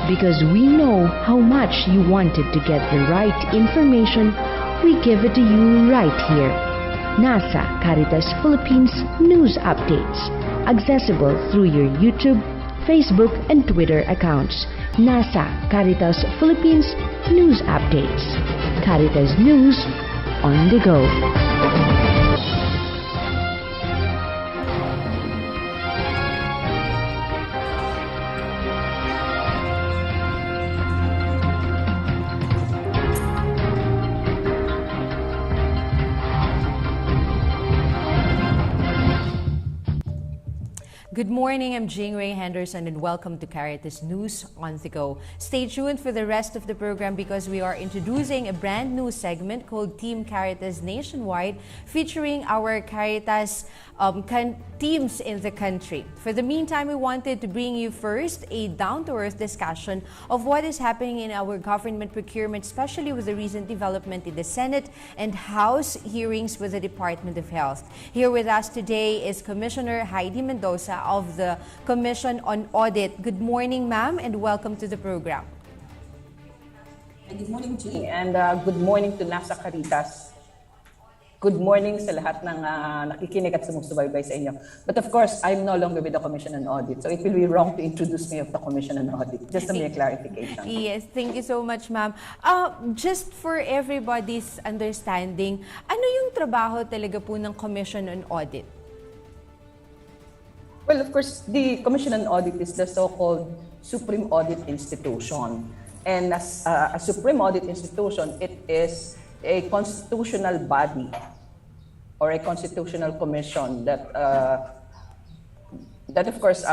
Because we know how much you wanted to get the right information, we give it to you right here. NASA Caritas Philippines News Updates. Accessible through your YouTube, Facebook, and Twitter accounts. NASA Caritas Philippines News Updates. Caritas News on the go. Good morning, I'm Jing Ray Henderson and welcome to Caritas News on the Go. Stay tuned for the rest of the program because we are introducing a brand new segment called Team Caritas Nationwide featuring our Caritas teams in the country. For the meantime, we wanted to bring you first a down-to-earth discussion of what is happening in our government procurement, especially with the recent development in the Senate and House hearings with the Department of Health. Here with us today is Commissioner Heidi Mendoza of the Commission on Audit. Good morning, ma'am, and welcome to the program. Good morning, G. And good morning to NASA Caritas. Good morning sa lahat ng nakikinig at sumusubaybay sa inyo. But of course, I'm no longer with the Commission on Audit, so it will be wrong to introduce me of the Commission on Audit. Just a mere clarification. Yes, thank you so much, ma'am. Just for everybody's understanding, ano yung trabaho talaga po ng Commission on Audit? Well, of course, the Commission on Audit is the so-called Supreme Audit Institution. And as a Supreme Audit Institution, it is a constitutional body or a constitutional commission that of course,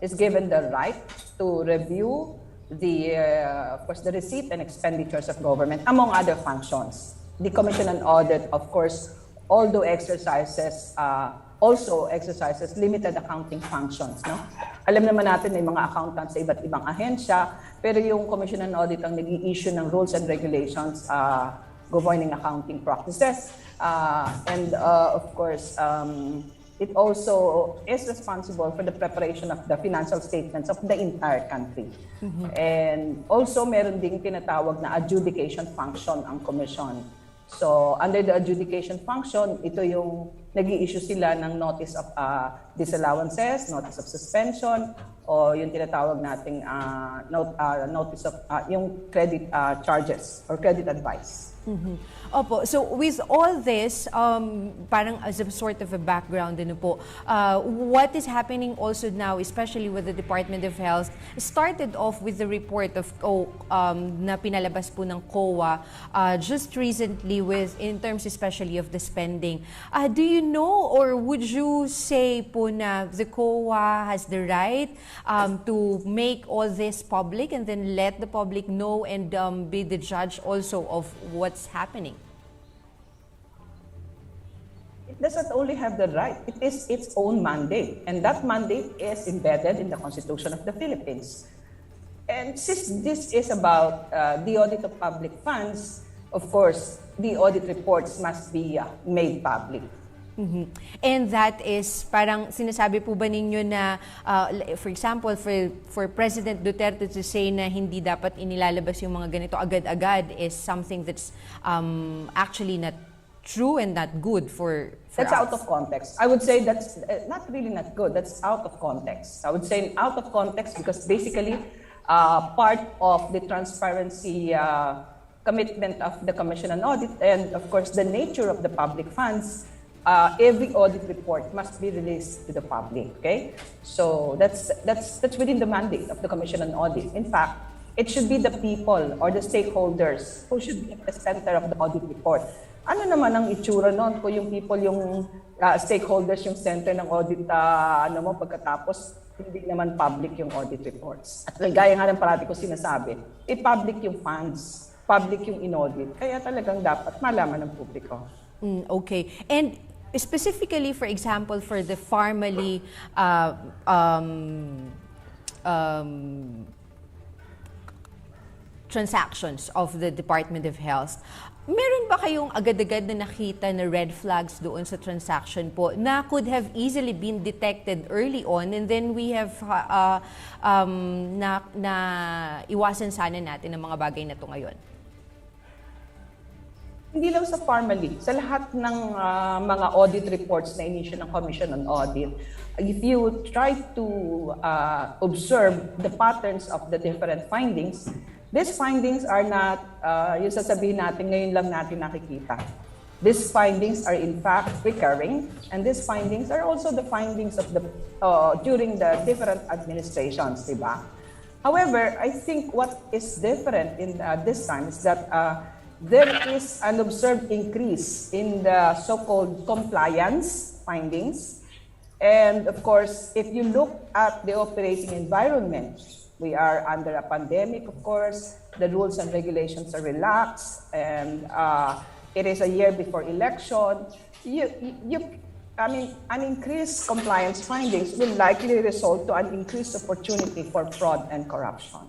is given the right to review of course, the receipt and expenditures of government, among other functions. The Commission on Audit, of course, also exercises limited accounting functions. No? Alam naman natin may mga accountants sa iba't ibang ahensya, pero yung Commission on Audit ang nag-i-issue ng rules and regulations governing accounting practices. And of course, it also is responsible for the preparation of the financial statements of the entire country. Mm-hmm. And also meron ding tinatawag na adjudication function ang Commission. So, under the adjudication function, ito yung nag-i-issue sila ng notice of disallowances, notice of suspension, o yung tinatawag nating notice of yung credit charges or credit advice. Mm-hmm. Opo, so with all this, parang as a sort of a background din po, what is happening also now, especially with the Department of Health, started off with the report of na pinalabas po ng COA just recently in terms especially of the spending. Do you know or would you say po na the COA has the right to make all this public and then let the public know and be the judge also of what's happening? It doesn't only have the right, it is its own mandate. And that mandate is embedded in the Constitution of the Philippines. And since this is about the audit of public funds, of course, the audit reports must be made public. Mm-hmm. And that is, parang sinasabi po ba ninyo na, for example, for President Duterte to say na hindi dapat inilalabas yung mga ganito agad-agad is something that's actually not true and not good for That's us. out of context. I would say that's not really not good. That's out of context. I would say out of context because basically part of the transparency commitment of the Commission on Audit and of course the nature of the public funds, every audit report must be released to the public. Okay, so that's within the mandate of the Commission on Audit. In fact, it should be the people or the stakeholders who should be at the center of the audit report. Ano naman ang itsura noon kung yung people, yung stakeholders, yung center ng audit, pagkatapos hindi naman public yung audit reports. At gaya nga ng parati ko sinasabi, public yung funds, public yung in-audit. Kaya talagang dapat malaman ng publiko. Okay. And specifically, for example, for the formally transactions of the Department of Health. Meron ba kayong agad-agad na nakita na red flags doon sa transaction po na could have easily been detected early on and then we have na iwasan sana natin ang mga bagay na ito ngayon? Hindi lang sa formally, sa lahat ng mga audit reports na inisyu ng Commission on Audit, if you try to observe the patterns of the different findings, these findings are not, yung sasabihin natin, ngayon lang natin nakikita. These findings are in fact recurring, and these findings are also the findings of the during the different administrations, diba? However, I think what is different in this time is that there is an observed increase in the so-called compliance findings. And of course, if you look at the operating environment, we are under a pandemic, of course, the rules and regulations are relaxed, and it is a year before election. An increased compliance findings will likely result to an increased opportunity for fraud and corruption.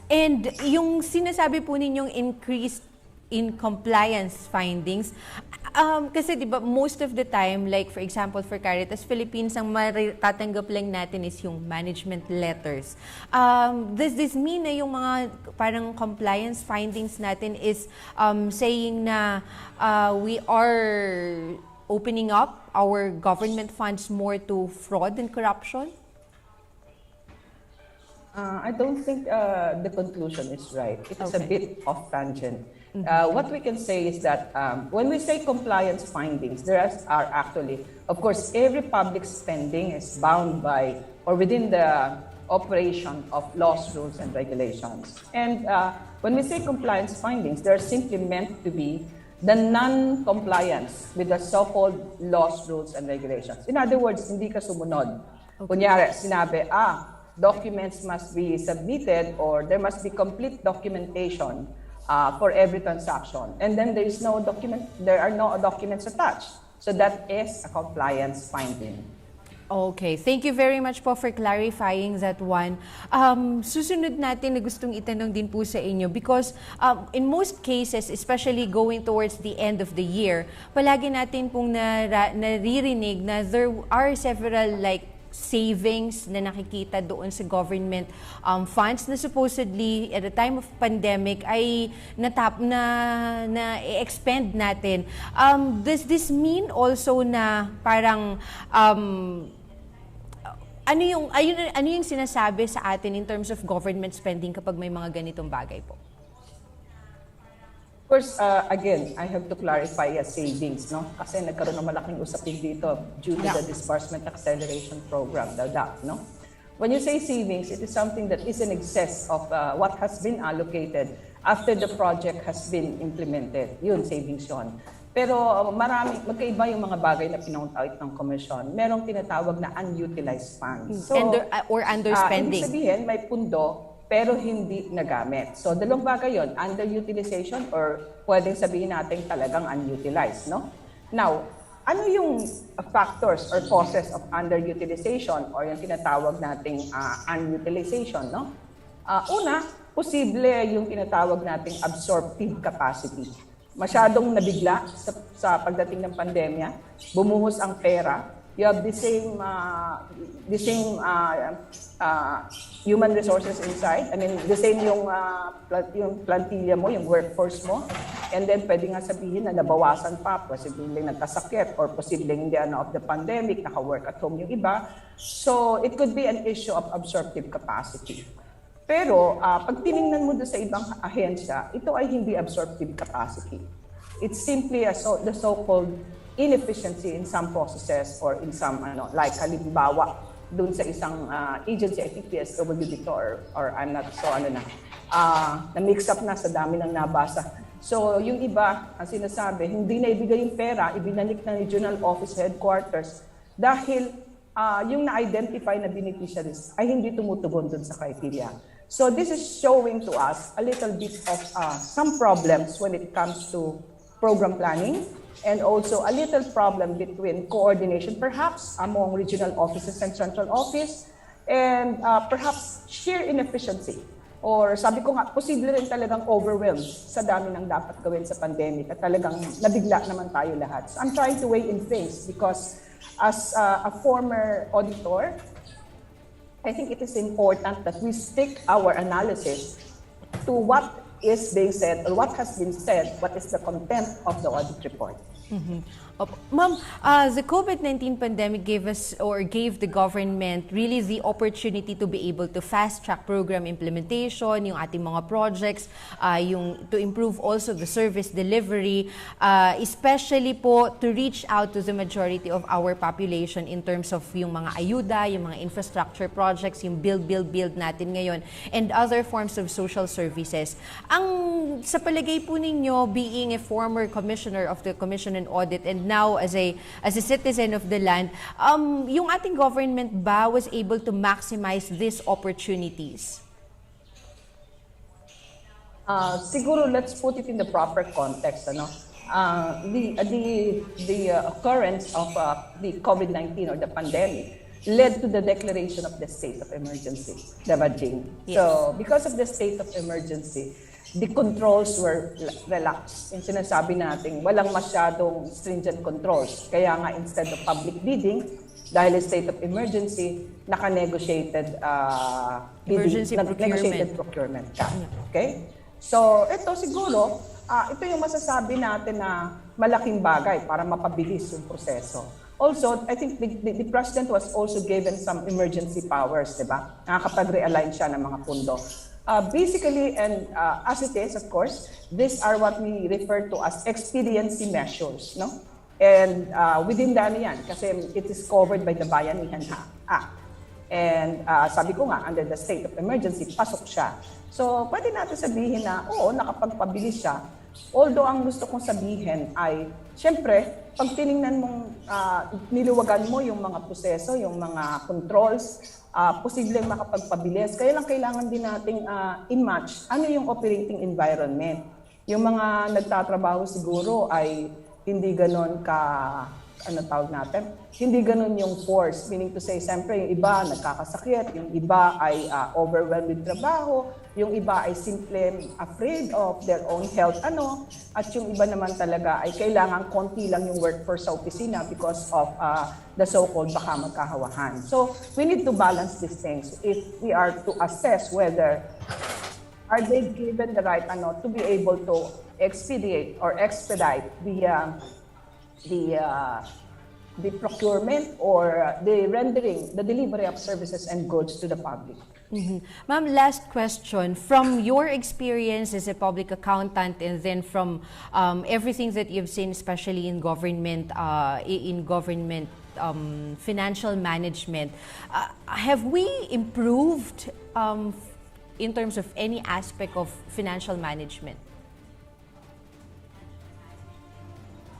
And yung sinasabi po ninyong increased in compliance findings, kasi di ba most of the time, like for example for Caritas Philippines, ang matatanggap lang natin is yung management letters. Does this mean na yung mga parang compliance findings natin is saying na we are opening up our government funds more to fraud and corruption? I don't think the conclusion is right. It is a bit off tangent. What we can say is that when we say compliance findings, there are actually, of course, every public spending is bound by or within the operation of laws, rules, and regulations. And when we say compliance findings, they are simply meant to be the non-compliance with the so-called laws, rules, and regulations. In other words, hindi ka sumunod. Kunyari, sinabi, documents must be submitted or there must be complete documentation for every transaction. And then there are no documents attached. So that is a compliance finding. Okay, thank you very much po for clarifying that one. Susunod natin na gustong itanong din po sa inyo because in most cases, especially going towards the end of the year, palagi natin pong naririnig na there are several like savings na nakikita doon sa government funds na supposedly at the time of pandemic ay na-expend natin. Does this mean also na parang ano yung sinasabi sa atin in terms of government spending kapag may mga ganitong bagay po? Of course, again, I have to clarify savings, no? Kasi nagkaroon ng malaking usapin dito due to the Disbursement Acceleration Program, the DAP, no? When you say savings, it is something that is in excess of what has been allocated after the project has been implemented. Yun, savings yun. Pero magkaiba yung mga bagay na pinong-out ng Commission. Merong tinatawag na unutilized funds. So, or underspending. Ibig sabihin, may pundo, pero hindi nagamit. So, dalawang bagay yun, underutilization or pwedeng sabihin natin talagang unutilized, no? Now, ano yung factors or causes of underutilization or yung tinatawag nating unutilization, no? Una, posible yung tinatawag nating absorptive capacity. Masyadong nabigla sa pagdating ng pandemya, bumuhos ang pera. You have the same human resources inside. I mean, the same yung plantilla mo, yung workforce mo. And then pwede nga sabihin na nabawasan pa, posibleng nagkasakit or posibleng hindi of the pandemic, naka-work at home yung iba. So it could be an issue of absorptive capacity. Pero pag tiningnan mo doon sa ibang ahensya, ito ay hindi absorptive capacity. It's simply the so-called inefficiency in some processes or in some, like halimbawa, dun sa isang agency, I think PSW dito or I'm not so, na-mix up na sa dami ng nabasa. So yung iba, ang sinasabi, hindi na ibigay yung pera, ibinalik ng regional office headquarters dahil yung na-identify na beneficiaries ay hindi tumutugon dun sa criteria. So this is showing to us a little bit of some problems when it comes to program planning, and also a little problem between coordination perhaps among regional offices and central office, and perhaps sheer inefficiency or sabi ko nga, posible rin talagang overwhelmed sa dami ng dapat gawin sa pandemic at talagang nabigla naman tayo lahat. So I'm trying to weigh in things because as a former auditor, I think it is important that we stick our analysis to what is being said or what has been said, what is the content of the audit report. Ma'am, the COVID-19 pandemic gave the government really the opportunity to be able to fast-track program implementation, yung ating mga projects, to improve also the service delivery, especially po to reach out to the majority of our population in terms of yung mga ayuda, yung mga infrastructure projects, yung build natin ngayon, and other forms of social services. Sa palagay po ninyo, being a former commissioner of the Commission on Audit and now as a citizen of the land, yung ating government ba was able to maximize these opportunities? Siguro let's put it in the proper context. The occurrence of the COVID-19 or the pandemic led to the declaration of the state of emergency, diba, Jane? Yes. So because of the state of emergency, the controls were relaxed. Yung sinasabi natin, walang masyadong stringent controls. Kaya nga, instead of public bidding, dahil state of emergency, naka-negotiated negotiated procurement. Okay? So, ito siguro, ito yung masasabi natin na malaking bagay para mapabilis yung proseso. Also, I think the President was also given some emergency powers, di ba? Nakakapag-realign siya ng mga pundo. Basically, and as it is, of course, these are what we refer to as expediency measures, no? And within that yan, kasi it is covered by the Bayanihan Act. And sabi ko nga, under the state of emergency, pasok siya. So, pwede natin sabihin na, oo, nakapagpabilis siya. Although, ang gusto kong sabihin ay, syempre, pag tinignan mong niluwagan mo yung mga proseso, yung mga controls, posibleng makapagpabilis. Kaya lang kailangan din nating in-match ano yung operating environment. Yung mga nagtatrabaho siguro ay hindi ganon hindi ganon yung force. Meaning to say, siyempre yung iba nagkakasakit, yung iba ay overwhelmed with trabaho, yung iba ay simple afraid of their own health, at yung iba naman talaga ay kailangan konti lang yung workforce sa opisina because of the so-called baka magkahawahan. So, we need to balance these things if we are to assess whether are they given the right to be able to expedite or expedite the procurement or the delivery of services and goods to the public. Mm-hmm. Ma'am, last question. From your experience as a public accountant and then from everything that you've seen, especially in government, financial management, have we improved in terms of any aspect of financial management?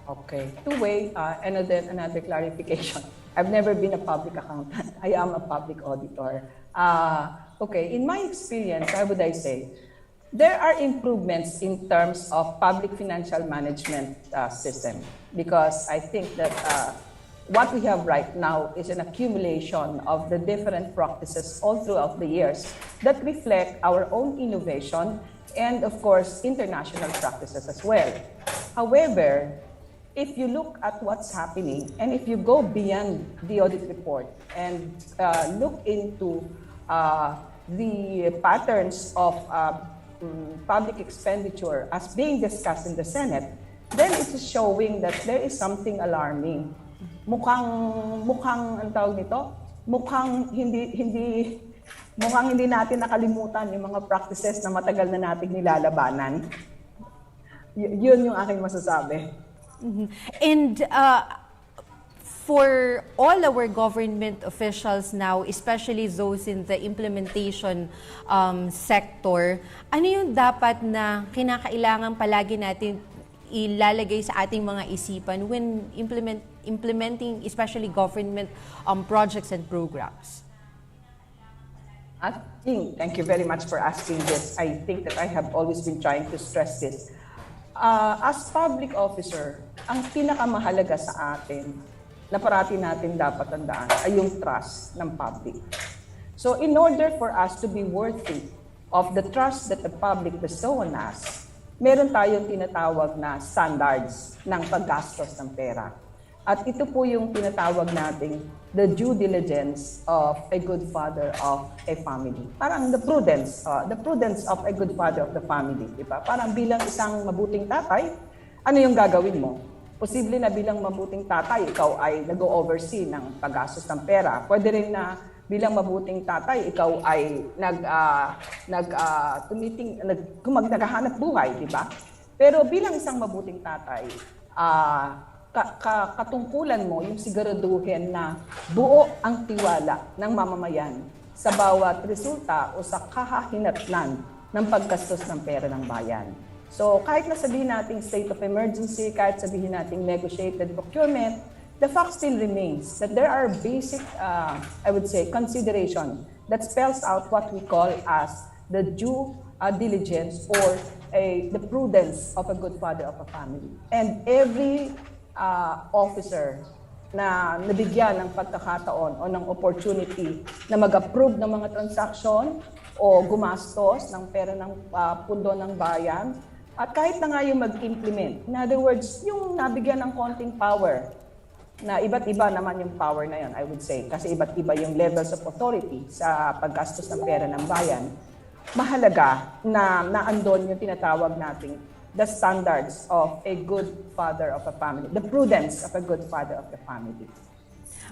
Okay. Two-way, another clarification. I've never been a public accountant. I am a public auditor. Okay, in my experience, how would I say, there are improvements in terms of public financial management system because I think that what we have right now is an accumulation of the different practices all throughout the years that reflect our own innovation and, of course, international practices as well. However, if you look at what's happening and if you go beyond the audit report and look into the patterns of public expenditure as being discussed in the Senate, then it is showing that there is something alarming. Mukhang ang tawag nito, mukhang hindi natin nakalimutan yung mga practices na matagal na nating nilalabanan. Yun yung aking masasabi. Mm-hmm. And for all our government officials now, especially those in the implementation sector, ano yung dapat na kinakailangan palagi natin ilalagay sa ating mga isipan when implementing especially government projects and programs? Thank you very much for asking this. I think that I have always been trying to stress this. As public officer, ang pinakamahalaga sa atin na parati natin dapat tandaan ay yung trust ng public. So in order for us to be worthy of the trust that the public bestow on us, meron tayong tinatawag na standards ng paggastos ng pera. At ito po yung tinatawag nating the due diligence of a good father of a family. Parang the prudence of a good father of the family. Diba? Parang bilang isang mabuting tatay, ano yung gagawin mo? Posible na bilang mabuting tatay, ikaw ay nag-oversee ng paggastos ng pera. Pwede rin na bilang mabuting tatay, ikaw ay naghahanap buhay, di ba? Pero bilang isang mabuting tatay, katungkulan mo yung siguraduhin na buo ang tiwala ng mamamayan sa bawat resulta o sa kahahinatnan ng paggastos ng pera ng bayan. So kahit na sabihin nating state of emergency, kahit sabihin nating negotiated procurement, the fact still remains that there are basic, I would say, consideration that spells out what we call as the due diligence or the prudence of a good father of a family. And every officer na nabigyan ng pagkakataon o ng opportunity na mag-approve ng mga transaksyon o gumastos ng pera ng pundo ng bayan, at kahit na nga yung mag-implement. In other words, yung nabigyan ng konting power, na iba't iba naman yung power na yun, I would say, kasi iba't iba yung levels of authority sa paggastos ng pera ng bayan, mahalaga na naandon yung tinatawag nating the standards of a good father of a family, the prudence of a good father of the family.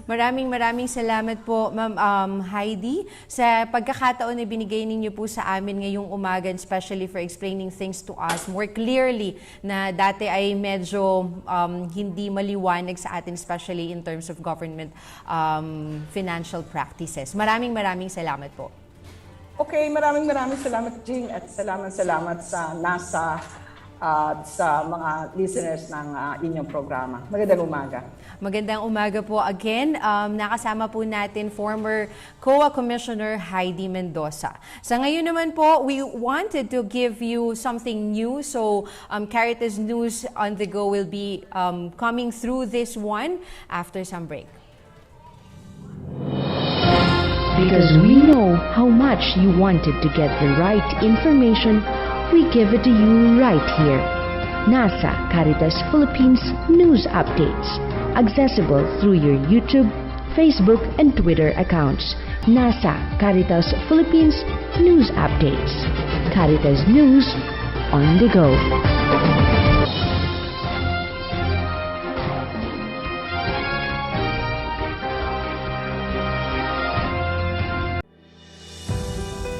Maraming salamat po, Ma'am Heidi, sa pagkakataon na binigay ninyo po sa amin ngayong umaga, especially for explaining things to us more clearly na dati ay medyo hindi maliwanag sa atin, especially in terms of government financial practices. Maraming salamat po. Okay, maraming salamat, Jing, at salamat sa NASA at sa mga listeners ng inyong programa. Magandang umaga. Magandang umaga po again. Nakasama po natin former COA Commissioner Heidi Mendoza. Sa ngayon naman po, we wanted to give you something new. So, Caritas News on the Go will be coming through this one after some break. Because we know how much you wanted to get the right information, we give it to you right here. NASA Caritas Philippines News Updates. Accessible through your YouTube, Facebook, and Twitter accounts. NASA Caritas Philippines News Updates. Caritas News on the go.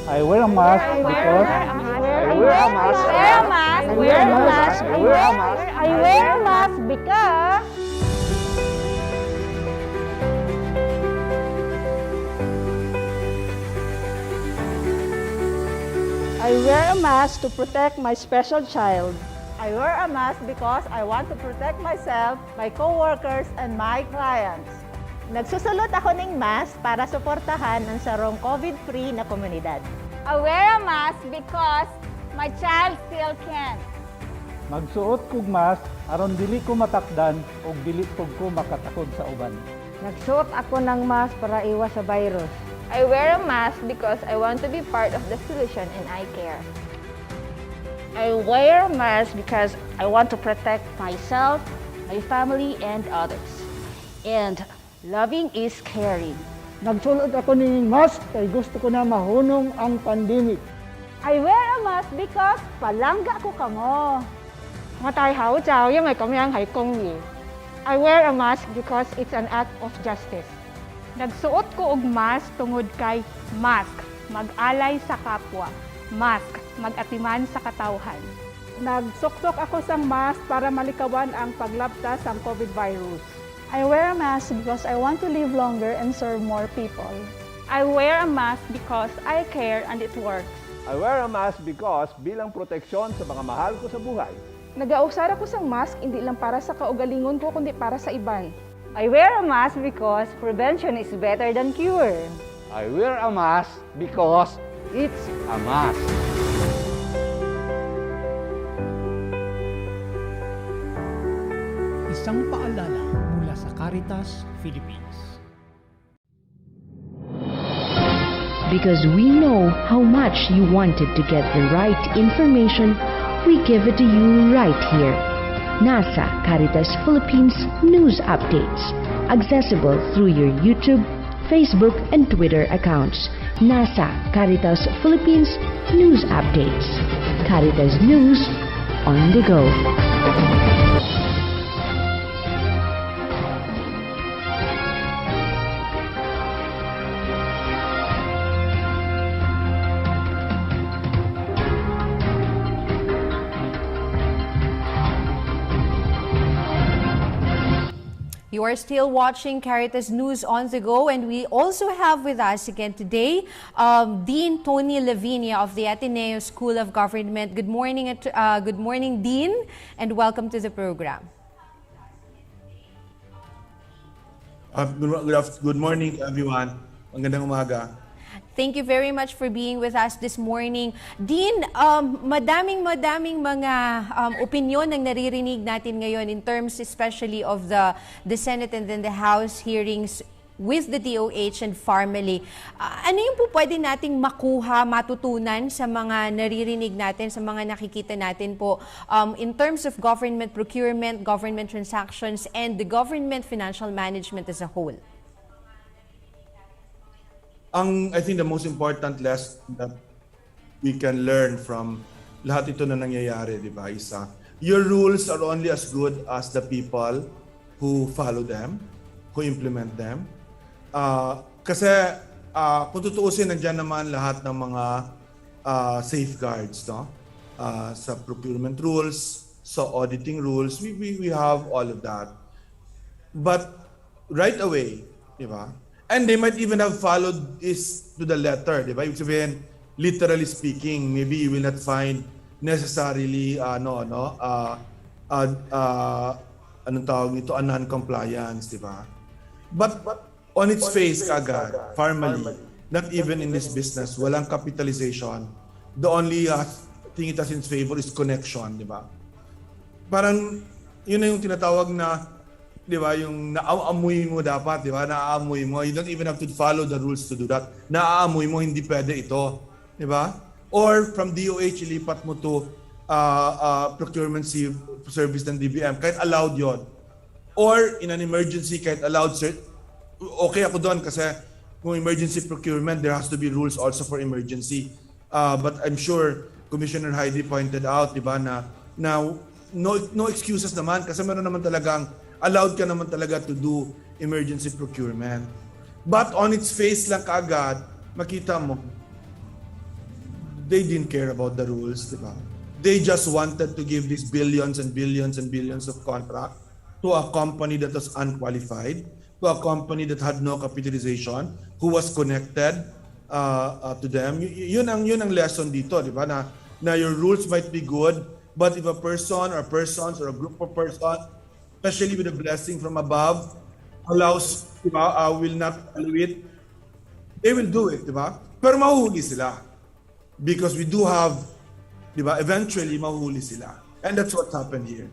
I wear a mask because I wear a mask because I wear a mask to protect my special child. I wear a mask because I want to protect myself, my co-workers, and my clients. Nagsusulot ako ng mask para suportahan ang sarong COVID-free na komunidad. I wear a mask because my child still can't. magsuot kog mask aron dili ko matakdan o dili pug ko makatakod sa uban. Nagsuot ako ng mask para iwas sa virus. I wear a mask because I want to be part of the solution and I care. I wear a mask because I want to protect myself, my family, and others. And loving is caring. Nagsulot ako ng mask kay gusto ko na mahunong ang pandemic. I wear a mask because palangga ko kamo. I wear a mask because it's an act of justice. Nagsuot ko og mask tungod kay mask, mag-alay sa kapwa. Mask, mag-atiman sa katawhan. Nagsuksok ako sa mask para malikawan ang paglabta sa COVID virus. I wear a mask because I want to live longer and serve more people. I wear a mask because I care and it works. I wear a mask because bilang proteksyon sa mga mahal ko sa buhay. Nag-ausar ako sa mask hindi lang para sa kaugalingon ko kundi para sa iban. I wear a mask because prevention is better than cure. I wear a mask because it's a mask. Isang paalala mula sa Caritas, Philippines. Because we know how much you wanted to get the right information, we give it to you right here. NASA Caritas Philippines News Updates. Accessible through your YouTube, Facebook, and Twitter accounts. NASA Caritas Philippines News Updates. Caritas News on the go. You are still watching Caritas News on the go, and we also have with us again today Dean Tony Lavinia of the Ateneo School of Government. Good morning, Dean, and welcome to the program. Good morning, everyone. Magandang umaga. Thank you very much for being with us this morning. Dean, madaming mga opinion ang naririnig natin ngayon in terms especially of the Senate and then the House hearings with the DOH and family. Ano yung po pwede nating makuha, matutunan sa mga naririnig natin, sa mga nakikita natin po in terms of government procurement, government transactions, and the government financial management as a whole? I think the most important lesson that we can learn from lahat ito na nangyayari, di ba, isa, your rules are only as good as the people who follow them, who implement them. Kasi kung tutuusin, nandiyan naman lahat ng mga safeguards, no? Sa procurement rules, sa auditing rules, we have all of that. But right away, di ba? And they might even have followed this to the letter, di ba? Ibig sabihin, literally speaking, maybe you will not find necessarily a non-compliance, di ba? But on its face, kagad, formally, not even in this business, walang capitalization. The only thing it has in favor is connection, di ba? Parang, yun na yung tinatawag na, di ba, yung naaamoy mo dapat, di ba, naaamoy mo. You don't even have to follow the rules to do that. Naaamoy mo, hindi pwede ito, di ba? Or from DOH, ilipat mo to procurement service ng DBM, kahit allowed yon. Or in an emergency, kahit allowed, okay ako doon kasi kung emergency procurement, there has to be rules also for emergency. But I'm sure Commissioner Heidi pointed out, di ba, na no excuses naman kasi meron naman talagang allowed ka naman talaga to do emergency procurement. But on its face lang kaagad, makita mo, they didn't care about the rules, di ba? They just wanted to give these billions and billions and billions of contract to a company that was unqualified, to a company that had no capitalization, who was connected to them. Yun ang lesson dito, di ba? Na your rules might be good, but if a person or persons or a group of persons, especially with a blessing from above, allows, will not allow it, they will do it, di ba? Pero mahuhuli sila. Because we do have, di ba, eventually mahuhuli sila. And that's what happened here.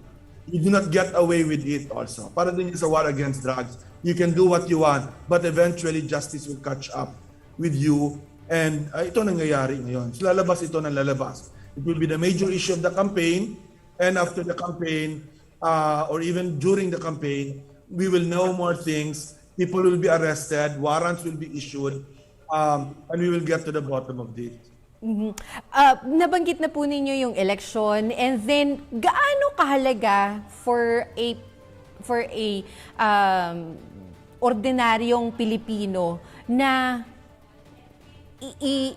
You do not get away with it also. Para din sa war against drugs. You can do what you want, but eventually justice will catch up with you. And ito nangyayari ngayon. So lalabas ito ng lalabas. It will be the major issue of the campaign, and after the campaign, or even during the campaign, we will know more things. People will be arrested, warrants will be issued, and we will get to the bottom of this. Nabanggit na po ninyo yung election, and then gaano kahalaga for a ordinaryong Pilipino na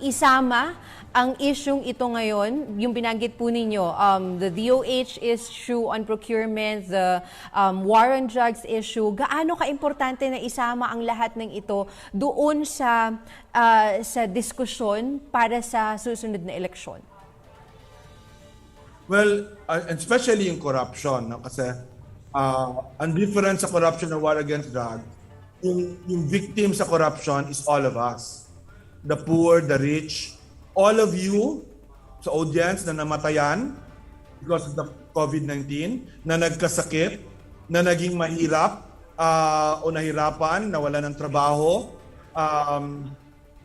isama ang isyung ito ngayon, yung binanggit po ninyo, the DOH issue on procurement, the war on drugs issue, gaano ka-importante na isama ang lahat ng ito doon sa diskusyon para sa susunod na eleksyon? Well, especially in corruption, no? Kasi ang difference sa corruption and war against drugs, yung victim sa corruption is all of us. The poor, the rich, all of you sa audience na namatayan because of the COVID-19, na nagkasakit, na naging mahirap o nahirapan, na wala ng trabaho,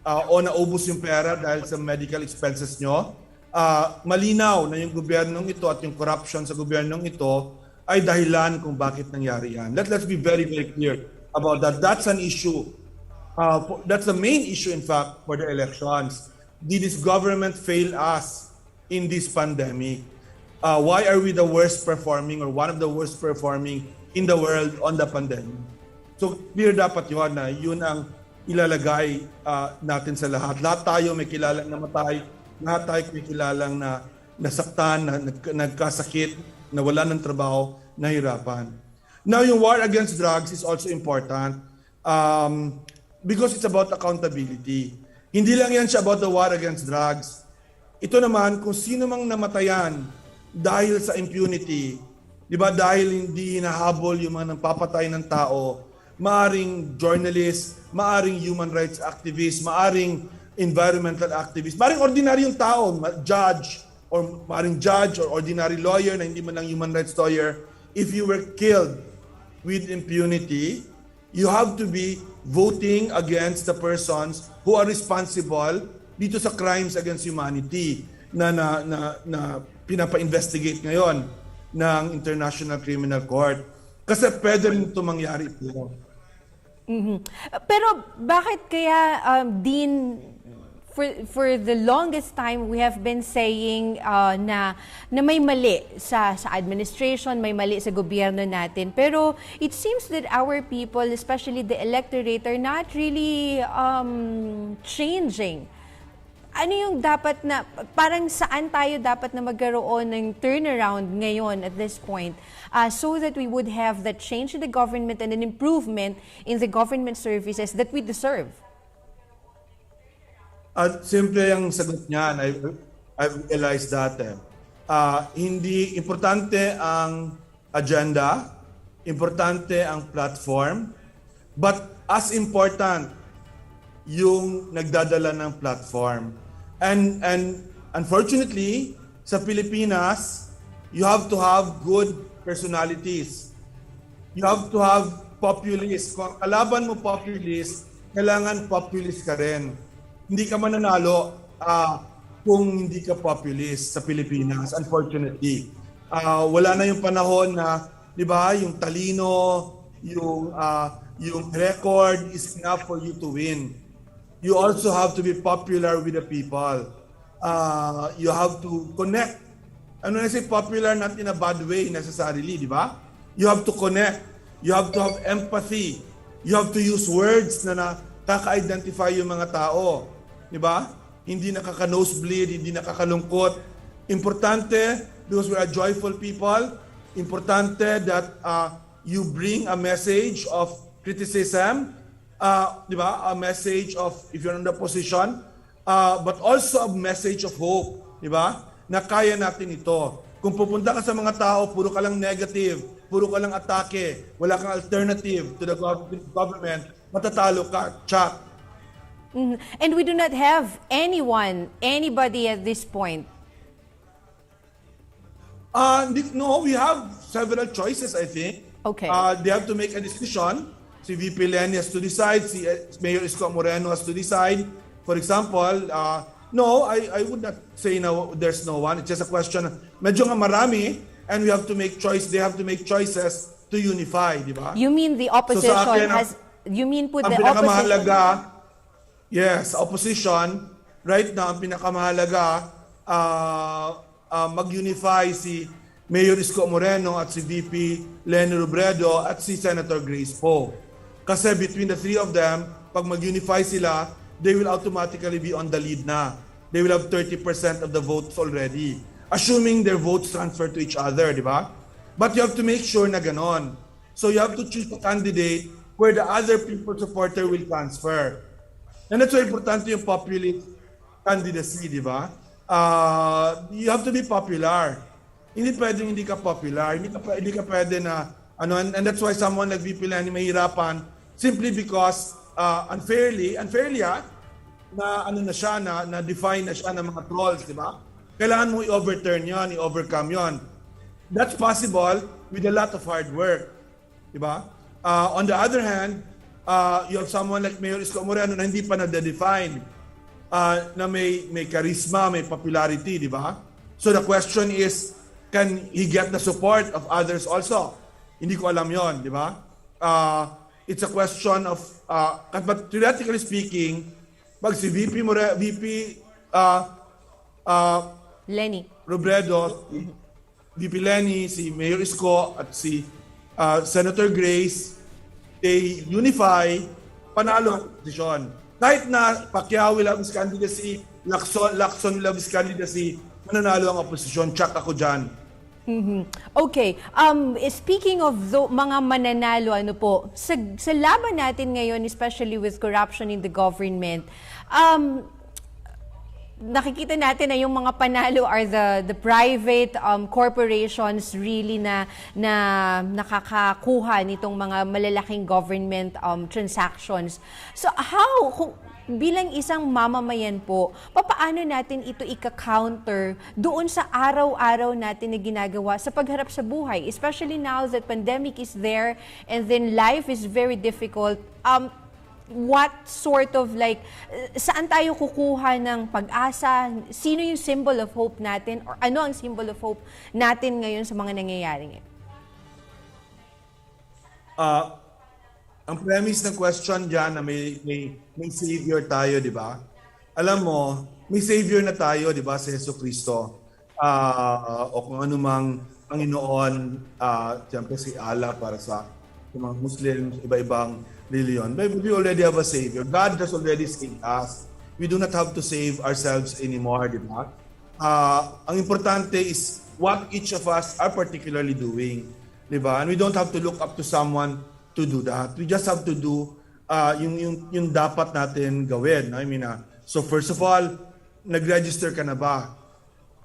o naubos yung pera dahil sa medical expenses nyo, malinaw na yung gobyernong ito at yung corruption sa gobyernong ito ay dahilan kung bakit nangyari yan. Let's be very, very clear about that. That's an issue. That's the main issue, in fact, for the elections. Did this government fail us in this pandemic? Why are we the worst performing or one of the worst performing in the world on the pandemic? So clear dapat yun na yun ang ilalagay natin sa lahat. Lahat tayo may kilalang namatay, lahat tayo may kilalang na nasaktan, na nagkasakit, na wala ng trabaho, nahirapan. Now yung war against drugs is also important because it's about accountability. Hindi lang yan siya about the war against drugs. Ito naman kung sino mang namatayan dahil sa impunity, di ba, dahil hindi hinahabol yung mga nagpapatay ng tao, maaring journalist, maaring human rights activist, maaring environmental activist, maaring ordinaryong tao, judge, or maaring judge or ordinary lawyer na hindi man lang human rights lawyer, if you were killed with impunity, you have to be voting against the persons who are responsible dito sa crimes against humanity na pinapa-investigate ngayon ng International Criminal Court. Kasi pwede rin ito mangyari ito. Pero bakit kaya, Dean, for the longest time we have been saying na may mali sa administration, may mali sa gobyerno natin. Pero it seems that our people, especially the electorate, are not really changing. Ano yung dapat na, parang saan tayo dapat na magkaroon ng turnaround ngayon at this point so that we would have that change in the government and an improvement in the government services that we deserve? Simple yung sagot niyan. I've realized that. Hindi importante ang agenda, importante ang platform, but as important yung nagdadala ng platform. And unfortunately, sa Pilipinas, you have to have good personalities. You have to have populists. Kung kalaban mo populist, kailangan populist ka rin. Hindi ka mananalo kung hindi ka populist sa Pilipinas, unfortunately. Wala na yung panahon na, di ba, yung talino, yung record is enough for you to win. You also have to be popular with the people. You have to connect. And when I say popular, not in a bad way necessarily, di ba? You have to connect. You have to have empathy. You have to use words na nakaka-identify yung mga tao. Di ba? Hindi nakaka-nosebleed, hindi nakakalungkot. Importante, because we are joyful people, importante that you bring a message of criticism, di ba? A message of, if you're in the position, but also a message of hope, di ba? Na kaya natin ito. Kung pupunta ka sa mga tao, puro ka lang negative, puro ka lang atake, wala kang alternative to the government, matatalo ka, chak. And we do not have anybody at this point. No, we have several choices, I think. Okay. They have to make a decision. Si VP Lenny has to decide, si Mayor Isko Moreno has to decide. For example, no, I would not say no, there's no one. It's just a question. Medyo nga marami, and we have to make choice. They have to make choices to unify, di ba? You mean the opposition so akin, has? You mean put the opposition? Yes, opposition. Right now, ang pinakamahalaga, mag-unify si Mayor Isko Moreno at si VP Lenny Robredo at si Senator Grace Poe. Kasi between the three of them, pag mag-unify sila, they will automatically be on the lead na. They will have 30% of the votes already. Assuming their votes transfer to each other, di ba? But you have to make sure na ganon. So you have to choose a candidate where the other people's supporter will transfer. And that's why importante yung populist candidacy, di ba? You have to be popular. Hindi pwedeng hindi ka popular. Hindi ka pwede na, and that's why someone like VP Lenny mahirapan simply because unfairly na siya, na define na siya ng mga trolls, di ba? Kailangan mo i-overturn yon, i-overcome yon. That's possible with a lot of hard work, di ba? On the other hand, you have someone like Mayor Isko Moreno na hindi pa na-define. na may charisma, may popularity, di ba? So the question is, can he get the support of others also? Hindi ko alam yon, di ba? It's a question of, but theoretically speaking, pag si VP Lenny Robredo, VP Lenny, si Mayor Isko, at si Senator Grace, they unify, panalo ang posisyon. Kahit na Pacquiao will have his candidacy, Lacson will have his candidacy, mananalo ang oposisyon. Check ako dyan. Okay. Speaking of mga mananalo, ano po, sa laban natin ngayon, especially with corruption in the government, nakikita natin na yung mga panalo are the private corporations really na nakakakuha nitong mga malalaking government transactions. So bilang isang mamamayan po, paano natin ito ika-counter doon sa araw-araw natin na ginagawa sa pagharap sa buhay, especially now that pandemic is there and then life is very difficult. What sort of saan tayo kukuha ng pag-asa? Sino yung symbol of hope natin? Or ano ang symbol of hope natin ngayon sa mga nangyayari ngayon? Ang premise ng question dyan na may savior tayo, di ba? Alam mo, may savior na tayo, di ba, sa Jesucristo. O kung anumang Panginoon, siyempre si Allah para sa mga Muslims, iba-ibang religion. But we already have a Savior. God has already saved us. We do not have to save ourselves anymore, di ba? Ang importante is what each of us are particularly doing, di ba? And we don't have to look up to someone to do that. We just have to do yung dapat natin gawin. I mean, so first of all, nag-register ka na ba?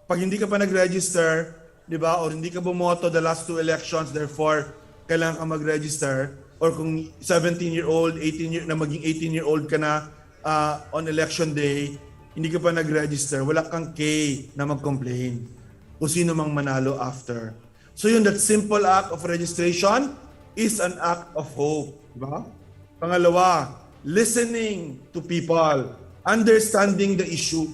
Pag hindi ka pa nag-register, di ba, or hindi ka bumoto the last 2 elections, therefore, kailangan ka mag-register, or kung 17-year-old, na maging 18-year-old ka na on election day, hindi ka pa nag-register, wala kang K na mag-complain kung sino mang manalo after. So yun, that simple act of registration is an act of hope. Diba? Pangalawa, listening to people, understanding the issue.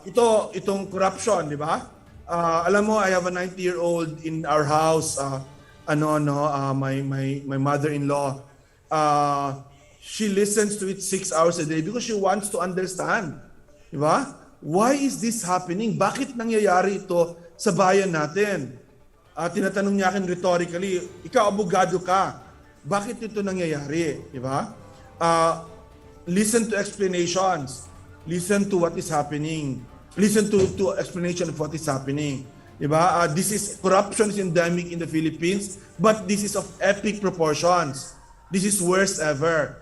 Itong corruption, di ba? Alam mo, I have a 90-year-old in our house, my mother-in-law, she listens to it 6 hours a day because she wants to understand. Diba? Why is this happening? Bakit nangyayari ito sa bayan natin? Tinatanong niya akin rhetorically, ikaw abogado ka, bakit ito nangyayari? Diba? Listen to explanations. Listen to what is happening. Listen to explanation of what is happening. Diba? Corruption is endemic in the Philippines, but this is of epic proportions. This is worst ever.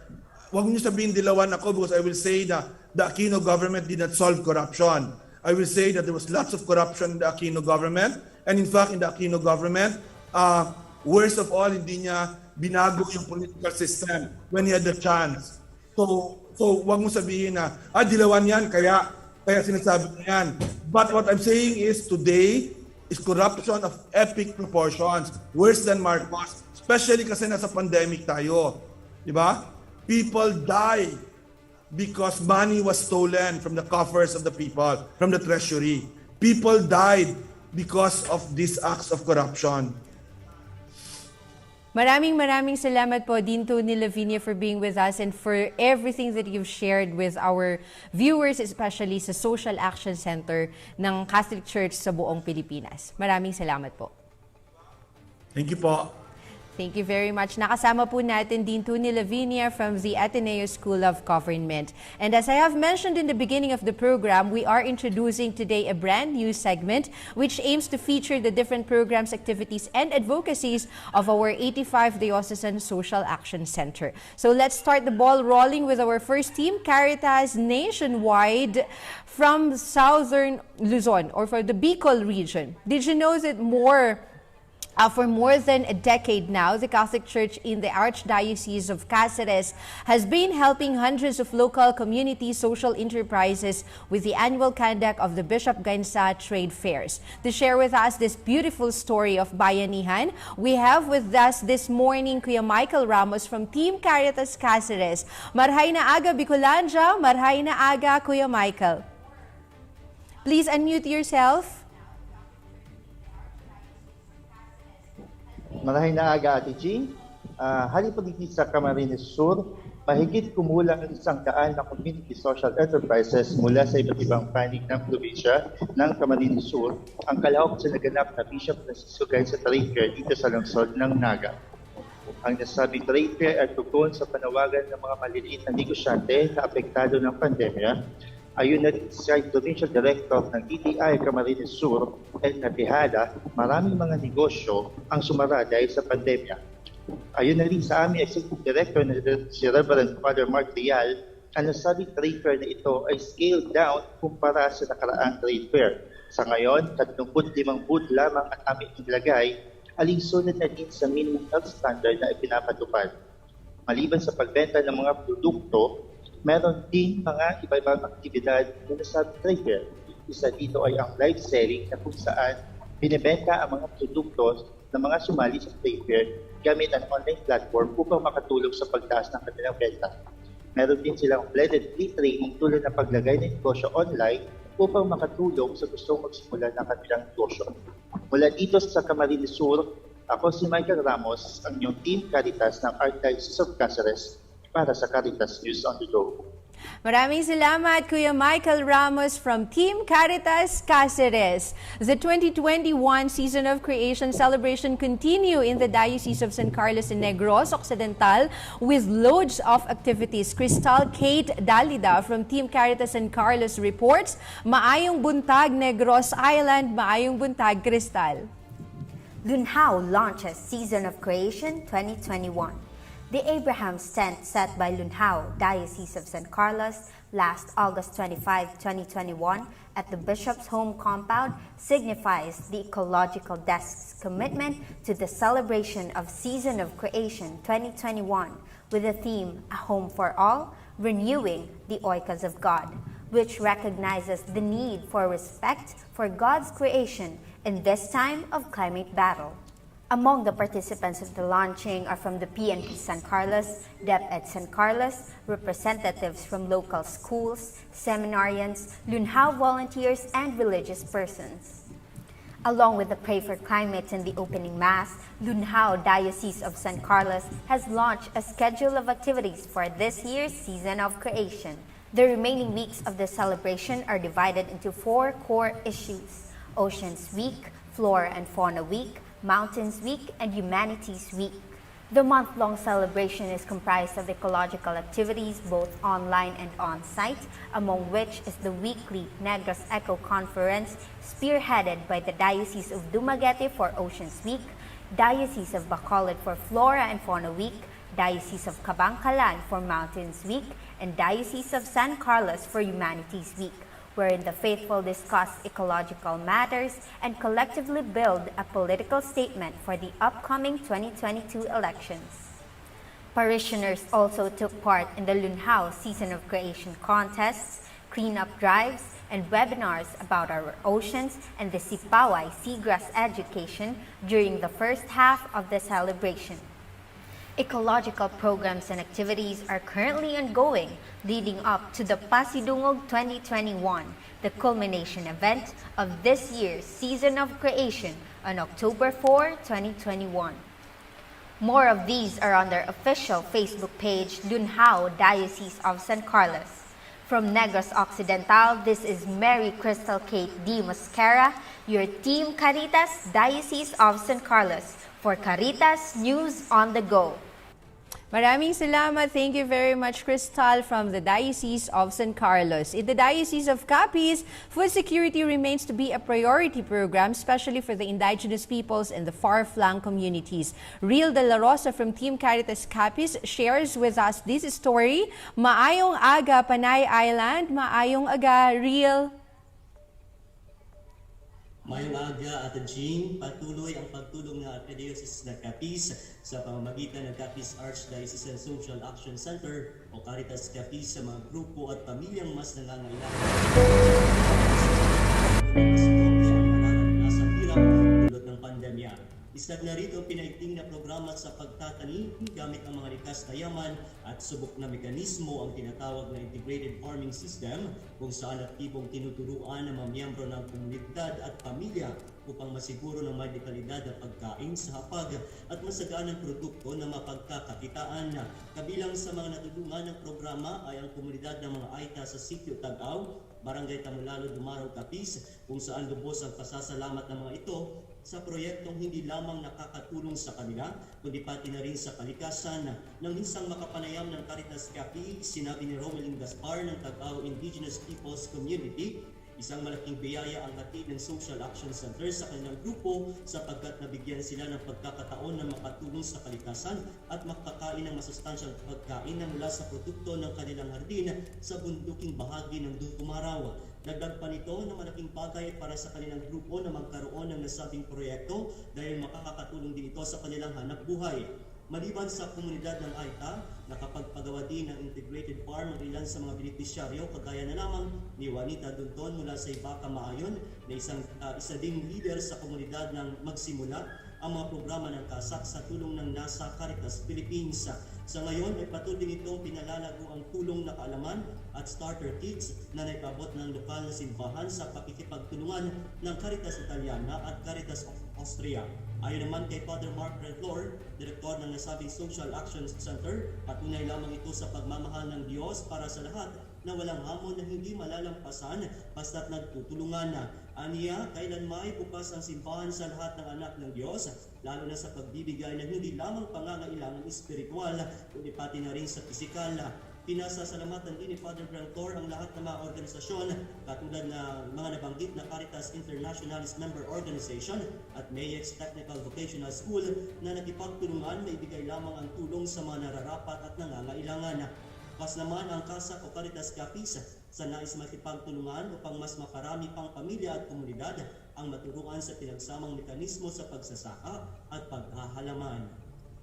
Huwag niyo sabihin dilawan ako because I will say that the Aquino government did not solve corruption. I will say that there was lots of corruption in the Aquino government, and in fact, in the Aquino government, worst of all, hindi niya binago yung political system when he had the chance. So huwag mo sabihin na, dilawan yan, kaya sinasabi niya yan. But what I'm saying is, today, is corruption of epic proportions, worse than Marcos, especially kasi nasa pandemic tayo. Diba? People die because money was stolen from the coffers of the people, from the treasury. People died because of these acts of corruption. Maraming salamat po, Dean Tony Lavinia, for being with us and for everything that you've shared with our viewers, especially sa Social Action Center ng Catholic Church sa buong Pilipinas. Maraming salamat po. Thank you po. Thank you very much. Nakasama po natin Dean Tony Lavinia from the Ateneo School of Government. And as I have mentioned in the beginning of the program, we are introducing today a brand new segment which aims to feature the different programs, activities, and advocacies of our 85 Diocesan Social Action Center. So let's start the ball rolling with our first team, Caritas Nationwide from Southern Luzon or for the Bicol region. Did you know that more For more than a decade now, the Catholic Church in the Archdiocese of Cáceres has been helping hundreds of local community social enterprises with the annual conduct of the Bishop Gainsa Trade Fairs. To share with us this beautiful story of Bayanihan, we have with us this morning Kuya Michael Ramos from Team Caritas Cáceres. Marhay na aga Bicolandia, marhay na aga Kuya Michael. Please unmute yourself. Marahay na aga, Ate Ching. Halipagigit sa Camarines Sur, mahigit kumulang ng 100 na community social enterprises mula sa iba't ibang panig ng probinsya ng Camarines Sur ang kalahok sa naganap na Bishop Francisco Gainsa Trade Fair dito sa lungsod ng Naga. Ang nasabing trade fair ay tugon sa panawagan ng mga maliliit na negosyante na apektado ng pandemya. Ayon na rin sa Provincial Director ng DTI Camarines Sur, Edna Tejada, maraming mga negosyo ang sumara dahil sa pandemya. Ayon na rin sa aming Executive Director na si Reverend Father Mark Rial, ang nasabing trade fair na ito ay scaled down kumpara sa nakaraang trade fair. Sa ngayon, 35 booth lamang ang aming inilagay, alinsunod na din sa minimum health standard na ipinapatupad. Maliban sa pagbenta ng mga produkto, meron din mga iba-ibang aktibidad na nasa trade fair. Isa dito ay ang live selling na kung saan binibenta ang mga produkto ng mga sumali sa trade fair gamit ang online platform upang makatulong sa pagtaas ng kanilang benta. Meron din silang blended free training tulad ng paglagay ng negosyo online upang makatulong sa gustong magsimula ng kanilang negosyo. Mula dito sa Camarines Sur, ako si Michael Ramos, ang inyong Team Caritas ng Archdiocese of Cáceres, para sa Caritas News on the Go. Maraming salamat, Kuya Michael Ramos from Team Caritas Cáceres. The 2021 Season of Creation celebration continue in the Diocese of San Carlos and Negros Occidental with loads of activities. Crystal Kate Dalida from Team Caritas San Carlos reports, maayong buntag Negros Island, maayong buntag Crystal. Lunhao launches Season of Creation 2021. The Abraham's tent set by Lunhao, Diocese of San Carlos, last August 25, 2021 at the Bishop's home compound signifies the Ecological Desk's commitment to the celebration of Season of Creation 2021 with the theme, A Home for All, Renewing the Oikos of God, which recognizes the need for respect for God's creation in this time of climate battle. Among the participants of the launching are from the PNP San Carlos, DepEd San Carlos, representatives from local schools, seminarians, Lunhao volunteers, and religious persons. Along with the Pray for Climate and the opening mass, Lunhao Diocese of San Carlos has launched a schedule of activities for this year's Season of Creation. The remaining weeks of the celebration are divided into 4 core issues: Oceans Week, Flora and Fauna Week, Mountains Week, and Humanities Week. The month-long celebration is comprised of ecological activities both online and on-site, among which is the weekly Negros Eco Conference spearheaded by the Diocese of Dumaguete for Oceans Week, Diocese of Bacolod for Flora and Fauna Week, Diocese of Cabangcalan for Mountains Week, and Diocese of San Carlos for Humanities Week, wherein the faithful discuss ecological matters and collectively build a political statement for the upcoming 2022 elections. Parishioners also took part in the Lunhao Season of Creation contests, cleanup drives, and webinars about our oceans and the Sipaway seagrass education during the first half of the celebration. Ecological programs and activities are currently ongoing, leading up to the Pasidungog 2021, the culmination event of this year's Season of Creation on October 4, 2021. More of these are on their official Facebook page, Lunhao Diocese of San Carlos. From Negros Occidental, this is Mary Crystal Kate D. Mosquera, your Team Caritas Diocese of San Carlos, for Caritas News on the Go. Maraming salamat. Thank you very much, Crystal, from the Diocese of San Carlos. In the Diocese of Capiz, food security remains to be a priority program, especially for the indigenous peoples in the far-flung communities. Real De La Rosa from Team Caritas Capiz shares with us this story. Maayong aga, Panay Island. Maayong aga, Real. Mayong aga at Jing, patuloy ang pagtulong ng advocacies ng Capiz sa pamamagitan ng Capiz Archdiocesan Social Action Center o Caritas Capiz sa mga grupo at pamilyang mas nangangailangan. Nasa hirap dulot ng pandemya. Isa na rito pinaigting na programa sa pagtatanim gamit ang mga likas na yaman at subok na mekanismo ang tinatawag na integrated farming system kung saan aktibong tinuturuan ng mga miyembro ng komunidad at pamilya upang masiguro ng may dekalidad na pagkain sa hapag at masaganang produkto na mapagkakakitaan. Kabilang sa mga natulungan ng programa ay ang komunidad ng mga Aita sa Sitio Tagaw, Barangay Tamulalo, Dumaraw, Capiz, kung saan lubos ang pasasalamat ng mga ito sa proyektong hindi lamang nakakatulong sa kanila, kundi pati na rin sa kalikasan. Nang minsang makapanayam ng Caritas Capiz, sinabi ni Romeline Gaspar ng Tagaw Indigenous Peoples Community, isang malaking biyaya ang hatid ng Social Action Center sa kanilang grupo sapagkat nabigyan sila ng pagkakataon na makatulong sa kalikasan at makakain ng masustansyang pagkain na mula sa produkto ng kanilang hardin sa bunduking bahagi ng Dumaraw. Dagdag pa nito na malaking bagay para sa kanilang grupo na magkaroon ng nasabing proyekto dahil makakatulong din ito sa kanilang hanap buhay. Maliban sa komunidad ng Aita, nakapagpagawa din ng integrated farm ang ilan sa mga benepisyaryo kagaya na lamang ni Juanita Dunton mula sa Ibaka Maayon na isa ding leader sa komunidad ng Magsimula ang mga programa ng kasak sa tulong ng NASA Caritas Philippines. Sa ngayon ay patuloy nitong pinalalago ang tulong na kaalaman at starter kits na naipabot ng lokal na simbahan sa pakikipagtulungan ng Caritas Italiana at Caritas Austria. Ayon naman kay Father Mark Redlor, direktor ng nasabing Social Action Center, patunay lamang ito sa pagmamahal ng Diyos para sa lahat na walang hamon na hindi malalampasan basta't nagtutulungan na. Aniya, kailan may bukas ang simbahan sa lahat ng anak ng Diyos, lalo na sa pagbibigay ng hindi lamang pangangailangan espiritual, kundi pati na rin sa pisikal. Pinasasalamatan din ni Father Grantor ang lahat ng mga organisasyon katulad ng mga nabanggit na Caritas Internationalist Member Organization at Mayek's Technical Vocational School na nakipagtulungan na ibigay lamang ang tulong sa mga nararapat at nangangailangan. Pas naman ang Kasak o Caritas Capiz sa nais makipagtulungan upang mas makarami pang pamilya at komunidad ang maturuan sa pinagsamang mekanismo sa pagsasaka at paghahalaman.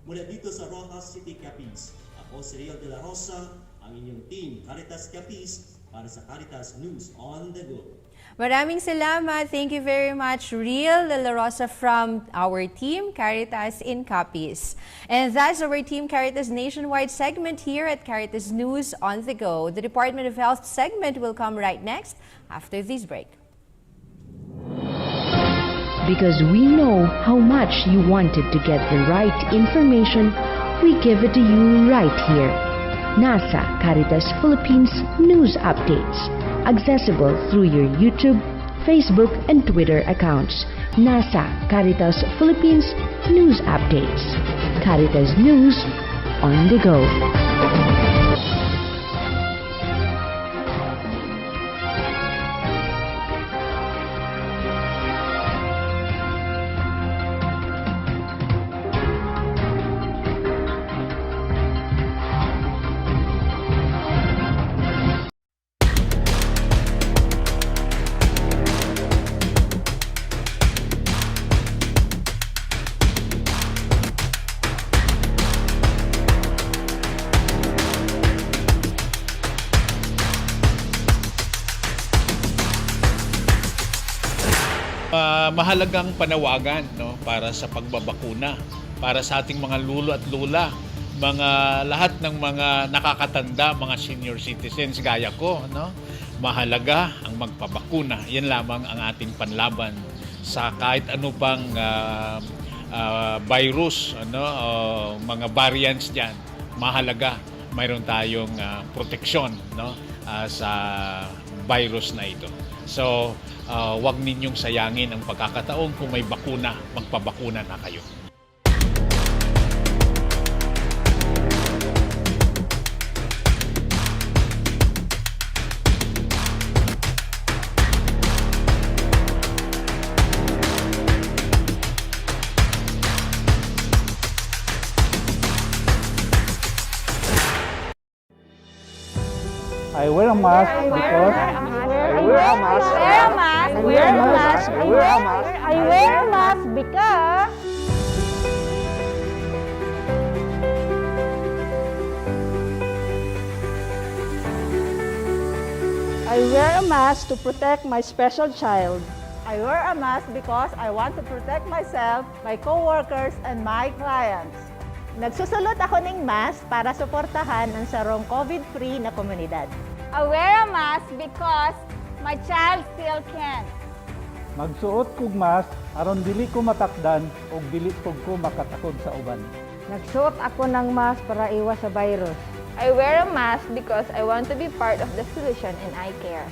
Mula dito sa Rojas City, Capiz, ako si Rio de la Rosa, ang inyong team Caritas Capiz para sa Caritas News on the Go. Maraming salamat. Thank you very much, Real de la Rosa from our team Caritas in Capiz. And that's our team Caritas Nationwide segment here at Caritas News on the Go. The Department of Health segment will come right next after this break. Because we know how much you wanted to get the right information, we give it to you right here. NASA Caritas Philippines News Updates. Accessible through your YouTube, Facebook, and Twitter accounts. NASA Caritas Philippines News Updates. Caritas News on the go. Mahalagang panawagan para sa pagbabakuna para sa ating mga lulo at lula, lahat ng mga nakakatanda, mga senior citizens gaya ko, mahalaga ang magpabakuna. Yan lamang ang ating panlaban sa kahit ano pang virus, mga variants diyan. Mahalaga mayroon tayong proteksyon sa virus na ito. So, huwag ninyong sayangin ang pagkakataon kung may bakuna, magpabakuna na kayo. I wear a mask because I wear a mask. I wear a mask. I wear a mask. I wear a mask. I wear a mask because I wear a mask to protect my special child. I wear a mask because I want to protect myself, my co-workers, and my clients. Nagsusulot ako ng mask para suportahan ang sarong COVID-free na komunidad. I wear a mask because my child still can. Magsuot kog mask aron dili ko matakdan ug dili pug ko makatakod sa uban. Nagsuot ako ng mask para iwas sa virus. I wear a mask because I want to be part of the solution and I care.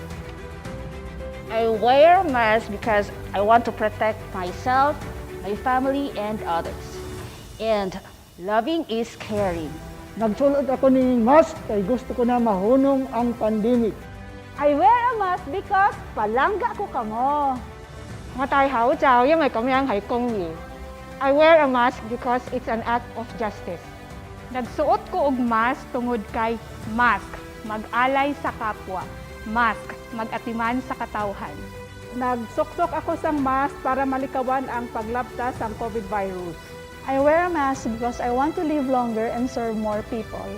I wear a mask because I want to protect myself, my family, and others. And loving is caring. Nagsulod ako ng mask kay gusto ko na mahunong ang pandemic. I wear a mask because palangga ko kamo. Matay hao chow yung may kamyang hay kong yi. I wear a mask because it's an act of justice. Nagsuot ko og mask tungod kay mask, mag-alay sa kapwa. Mask, mag-atiman sa katawhan. Nagsuksok ako sang mask para malikawan ang paglabta sa COVID virus. I wear a mask because I want to live longer and serve more people.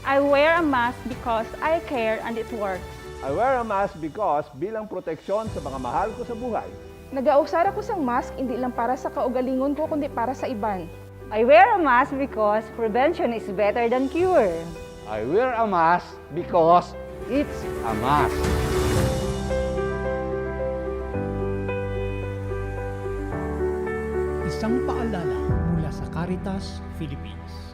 I wear a mask because I care and it works. I wear a mask because bilang proteksyon sa mga mahal ko sa buhay. Nagausar ako sang mask hindi lang para sa kaugalingon ko kundi para sa iban. I wear a mask because prevention is better than cure. I wear a mask because it's a mask. Isang paalala mula sa Caritas, Philippines.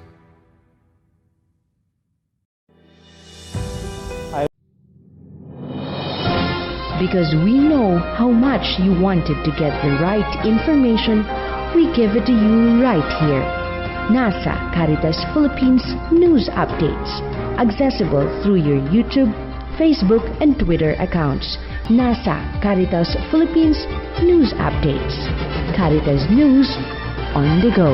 Because we know how much you wanted to get the right information, we give it to you right here. NASA Caritas Philippines News Updates. Accessible through your YouTube, Facebook, and Twitter accounts. NASA Caritas Philippines News Updates. Caritas News on the go.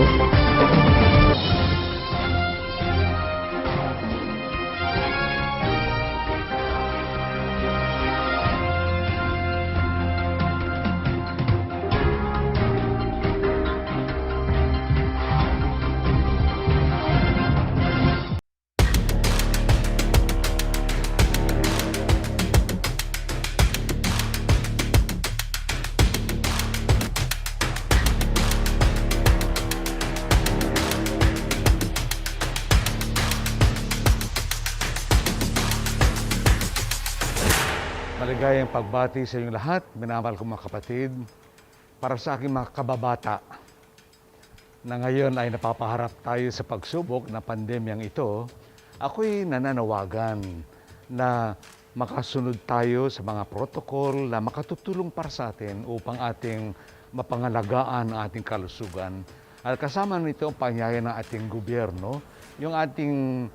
Maligayang pagbati sa inyong lahat, minamahal kong mga kapatid, para sa aking mga kababata na ngayon ay napapaharap tayo sa pagsubok na pandemyang ito, ako'y nananawagan na makasunod tayo sa mga protokol na makatutulong para sa atin upang ating mapangalagaan ang ating kalusugan. At kasama nito ang panyaya ng ating gobyerno, yung ating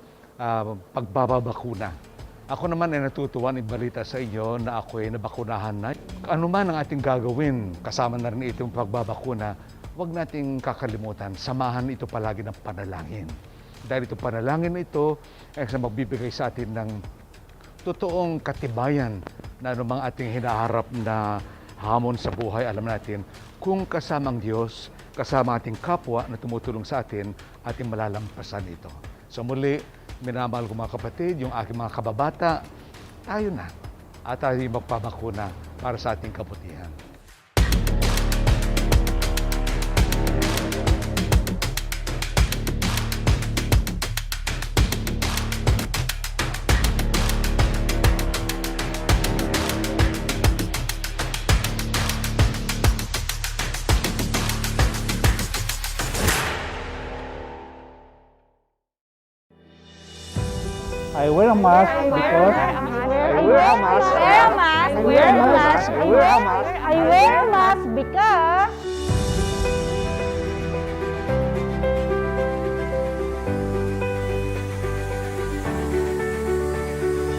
pagbababakuna. Ako naman ay natutuwan ibalita sa inyo na ako ay nabakunahan na. Ano man ang ating gagawin, kasama na rin itong pagbabakuna, huwag nating kakalimutan, samahan ito palagi ng panalangin. Dahil itong panalangin na ito ay magbibigay sa atin ng totoong katibayan na anumang ating hinaharap na hamon sa buhay, alam natin, kung kasama ang Diyos, kasama ating kapwa na tumutulong sa atin, ating malalampasan ito. So muli, minamahal ko mga kapatid, yung aking mga kababata, tayo na at tayo magpabakuna para sa ating kabutihan. I wear a mask because I wear a mask. I wear a mask. I wear a mask. I wear a mask. I wear a mask because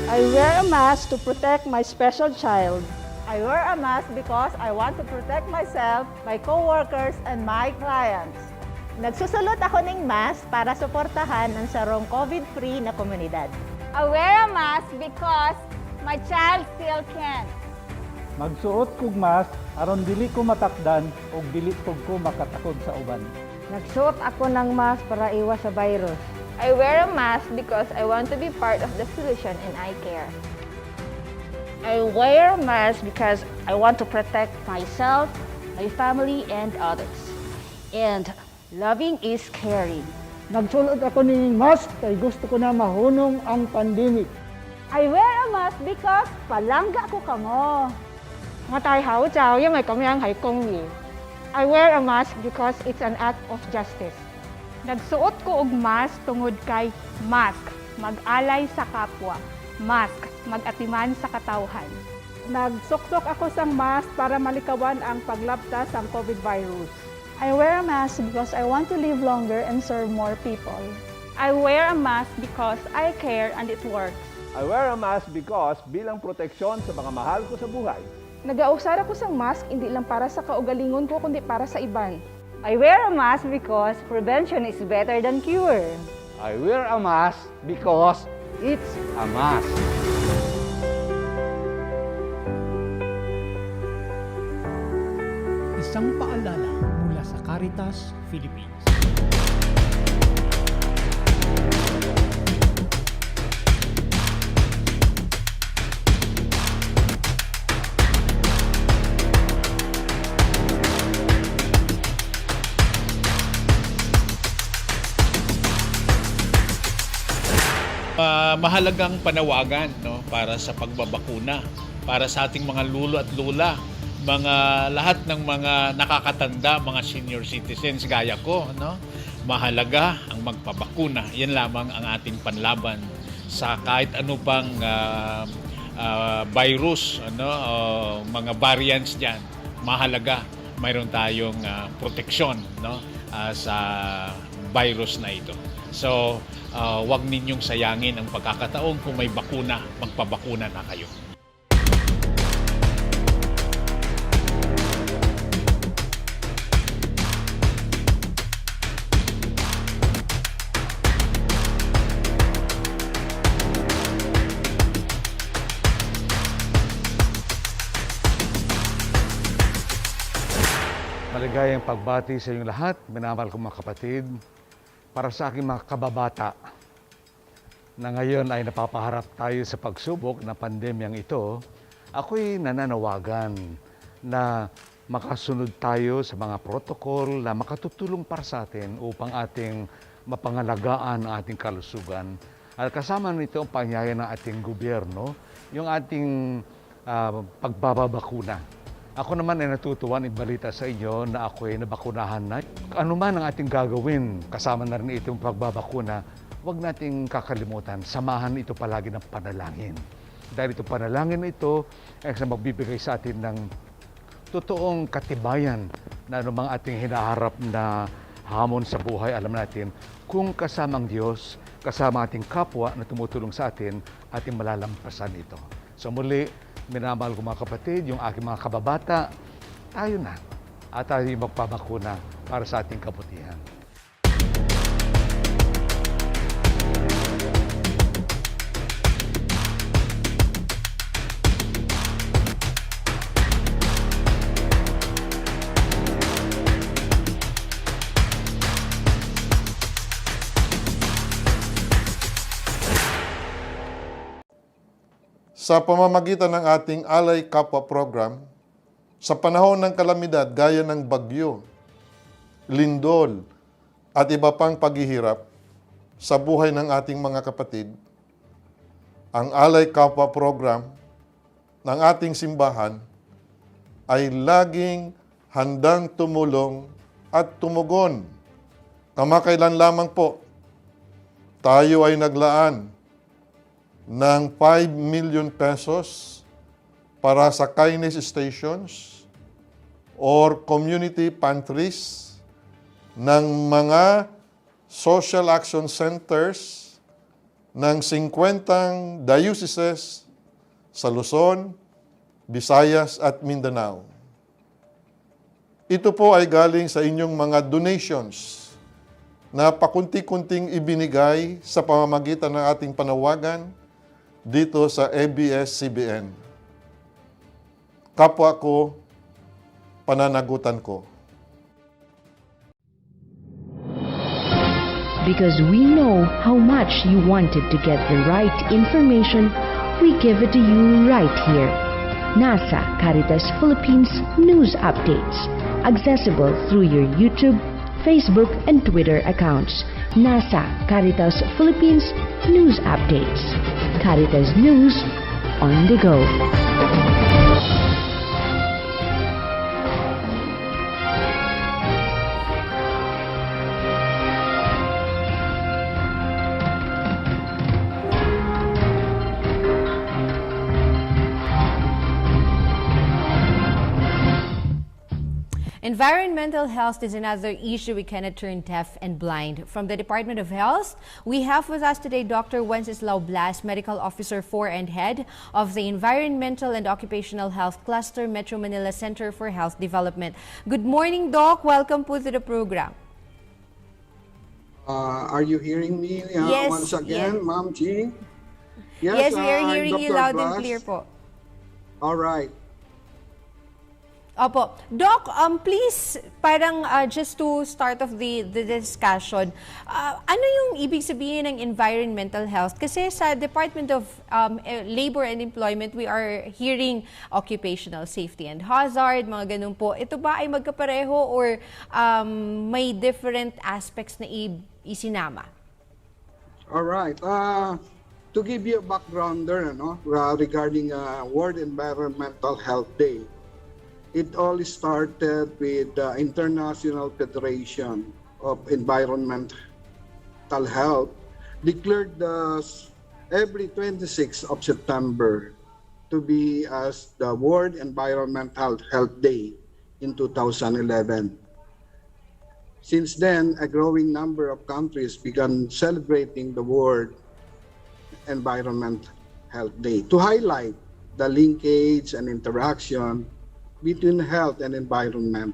I wear a mask to protect my special child. I wear a mask because I want to protect myself, my co-workers, and my clients. Nagsusulot ako ng mask para suportahan ang sarong COVID-free na komunidad. I wear a mask because my child still can. Magsuot kog mask aron dili ko matakdan ug dili pug ko makatakod sa uban. Nagsuot ako ng mask para iwas sa virus. I wear a mask because I want to be part of the solution and I care. I wear a mask because I want to protect myself, my family, and others. And loving is caring. Nagsulot ako ning mask kay gusto ko na mahunong ang pandemic. I wear a mask because palangga ko kamo. Nga tayo hao chow, yung may kamyang hay kongyi. I wear a mask because it's an act of justice. Nagsuot ko og mask tungod kay mask, mag-alay sa kapwa. Mask, mag-atiman sa katawhan. Nagsuksok ako sang mask para malikawan ang paglabtas ang COVID virus. I wear a mask because I want to live longer and serve more people. I wear a mask because I care and it works. I wear a mask because bilang proteksyon sa mga mahal ko sa buhay. Nagausara ko sang mask hindi lang para sa kaugalingon ko kundi para sa iban. I wear a mask because prevention is better than cure. I wear a mask because it's a mask. Isang paalala mula sa Caritas, Philippines. Mahalagang panawagan, no, para sa pagbabakuna, para sa ating mga lulo at lula, mga lahat ng mga nakakatanda, mga senior citizens gaya ko, no? Mahalaga ang magpabakuna. Yan lamang ang ating panlaban sa kahit ano pang virus, ano, mga variants diyan. Mahalaga mayroon tayong proteksyon, no, sa virus na ito. So, huwag ninyong sayangin ang pagkakataon kung may bakuna, magpabakuna na kayo. Maligayang pagbati sa inyong lahat, minamahal kong mga kapatid. Para sa aking mga kababata na ngayon ay napapaharap tayo sa pagsubok ng pandemyang ito, ako'y nananawagan na makasunod tayo sa mga protokol na makatutulong para sa atin upang ating mapangalagaan ang ating kalusugan. At kasama nito ang pangyayari ng ating gobyerno, yung ating pagbababakuna. Ako naman ay natutuwan ibalita sa inyo na ako ay nabakunahan na. Ano man ang ating gagawin, kasama na rin itong pagbabakuna, huwag nating kakalimutan, samahan ito palagi ng panalangin. Dahil itong panalangin na ito ay magbibigay sa atin ng totoong katibayan na anumang ating hinaharap na hamon sa buhay, alam natin, kung kasama ang Diyos, kasama ating kapwa na tumutulong sa atin, ating malalampasan ito. So muli, minamahal ko mga kapatid, yung aking mga kababata, tayo na at tayo magpabakuna para sa ating kabutihan. Sa pamamagitan ng ating Alay Kapwa Program, sa panahon ng kalamidad gaya ng bagyo, lindol, at iba pang paghihirap sa buhay ng ating mga kapatid, ang Alay Kapwa Program ng ating simbahan ay laging handang tumulong at tumugon. Kamakailan lamang po, tayo ay naglaan ng 5 million pesos para sa kindness stations or community pantries ng mga social action centers ng 50 dioceses sa Luzon, Visayas at Mindanao. Ito po ay galing sa inyong mga donations na pakunti-kunting ibinigay sa pamamagitan ng ating panawagan dito sa ABS-CBN. kapwa ko, pananagutan ko. Because we know how much you wanted to get the right information, we give it to you right here. NASA Caritas Philippines News Updates. Accessible through your YouTube, Facebook, and Twitter accounts. NASA Caritas Philippines News Updates. Caritas News on the go. Environmental health is another issue we cannot turn deaf and blind. From the Department of Health, we have with us today Dr. Wenceslao Blas, Medical Officer 4 and Head of the Environmental and Occupational Health Cluster, Metro Manila Center for Health Development. Good morning, Doc. Welcome po to the program. Are you hearing me yes, once again, yes. Ma'am Jean? Yes, we are hearing you loud and clear po. All right. Opo. Doc, please, parang just to start off the discussion, ano yung ibig sabihin ng environmental health? Kasi sa Department of Labor and Employment, we are hearing occupational safety and hazard, mga ganun po. Ito ba ay magkapareho or may different aspects na isinama? All right. To give you a backgrounder regarding World Environmental Health Day, it all started with the International Federation of Environmental Health declared every 26th of September to be as the World Environmental Health Day in 2011. Since then, a growing number of countries began celebrating the World Environmental Health Day to highlight the linkage and interaction between health and environment,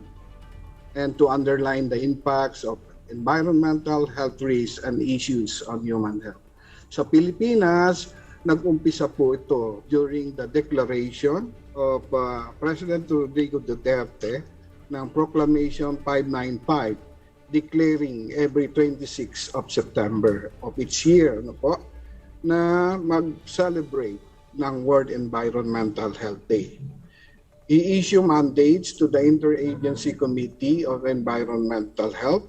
and to underline the impacts of environmental health risks and issues on human health. Sa Pilipinas, nag-umpisa po ito during the declaration of President Rodrigo Duterte ng Proclamation 595, declaring every 26th of September of each year na mag-celebrate ng World Environmental Health Day. I-issue mandates to the Interagency Committee of Environmental Health.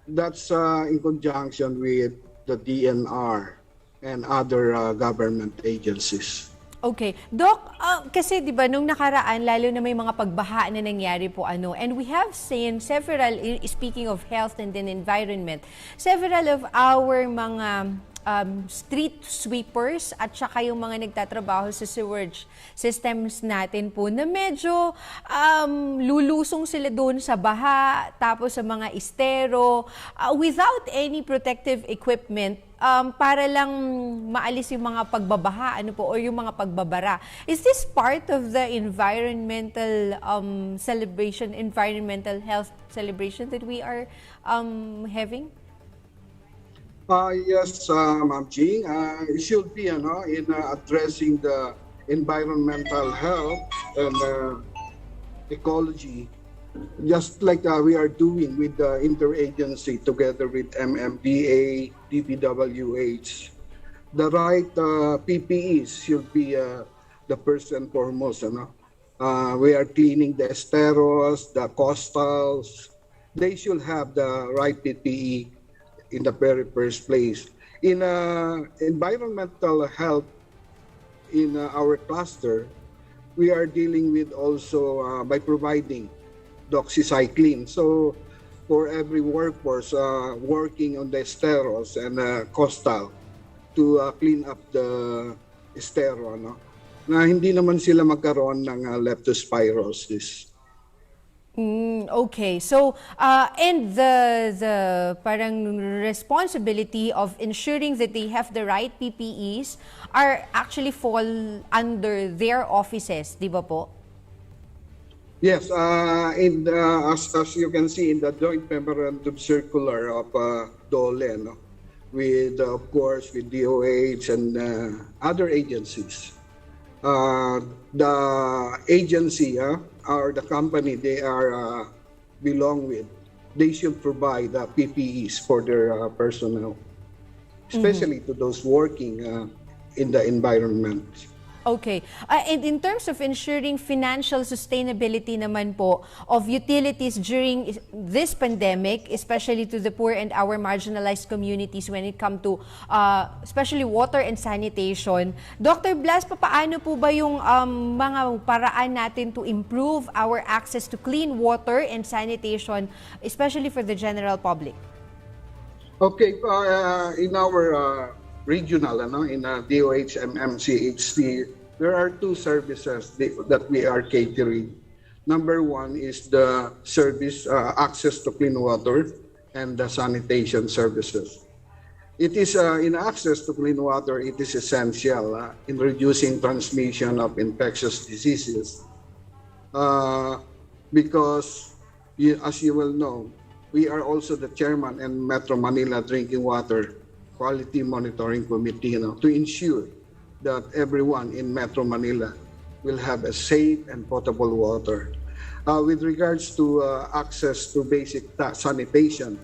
That's in conjunction with the DNR and other government agencies. Okay. Doc, kasi di ba nung nakaraan, lalo na may mga pagbaha na nangyari po and we have seen several, speaking of health and then environment, several of our mga street sweepers at saka yung mga nagtatrabaho sa sewage systems natin po na medyo lulusong sila doon sa baha, tapos sa mga estero, without any protective equipment, para lang maalis yung mga pagbabaha or yung mga pagbabara. Is this part of the environmental celebration, environmental health celebration that we are having? Yes, Ma'am Jing. It should be in addressing the environmental health and ecology, just like we are doing with the interagency together with MMDA, DPWH. The right PPEs should be the first and foremost. We are cleaning the esteros, the coastals. They should have the right PPE in the very first place. In environmental health, in our cluster, we are dealing with also by providing doxycycline. So for every workforce working on the esteros and coastal to clean up the estero, na hindi naman sila magkaroon ng leptospirosis. Okay. So, and the parang responsibility of ensuring that they have the right PPEs are actually fall under their offices, di ba po? Yes. As you can see in the Joint Memorandum Circular of DOLE, with, of course, with DOH and other agencies, the agency or the company they are belong with, they should provide PPEs for their personnel, especially to those working in the environment. Okay. And in terms of ensuring financial sustainability naman po of utilities during this pandemic, especially to the poor and our marginalized communities when it comes to especially water and sanitation, Dr. Blas, paano po ba yung mga paraan natin to improve our access to clean water and sanitation, especially for the general public? Okay, in our regional, in DOH, MMCHC, there are two services that we are catering. Number one is the service, access to clean water and the sanitation services. It is in access to clean water, it is essential in reducing transmission of infectious diseases because, as you will know, we are also the chairman in Metro Manila Drinking Water Quality Monitoring Committee to ensure that everyone in Metro Manila will have a safe and potable water. With regards to access to basic sanitation,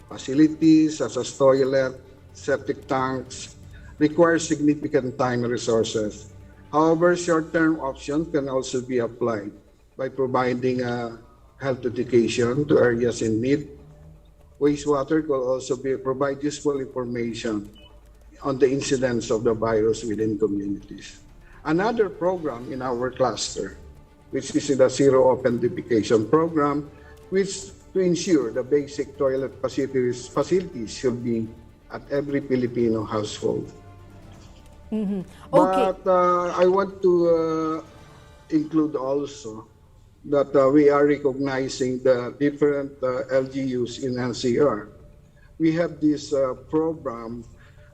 facilities such as toilet, septic tanks, require significant time and resources. However, short-term options can also be applied by providing health education to areas in need. Wastewater will also provide useful information on the incidence of the virus within communities. Another program in our cluster, which is the Zero Open Defecation Program, which to ensure the basic toilet facilities should be at every Filipino household. Okay. But I want to include also that we are recognizing the different LGUs in NCR. We have this program,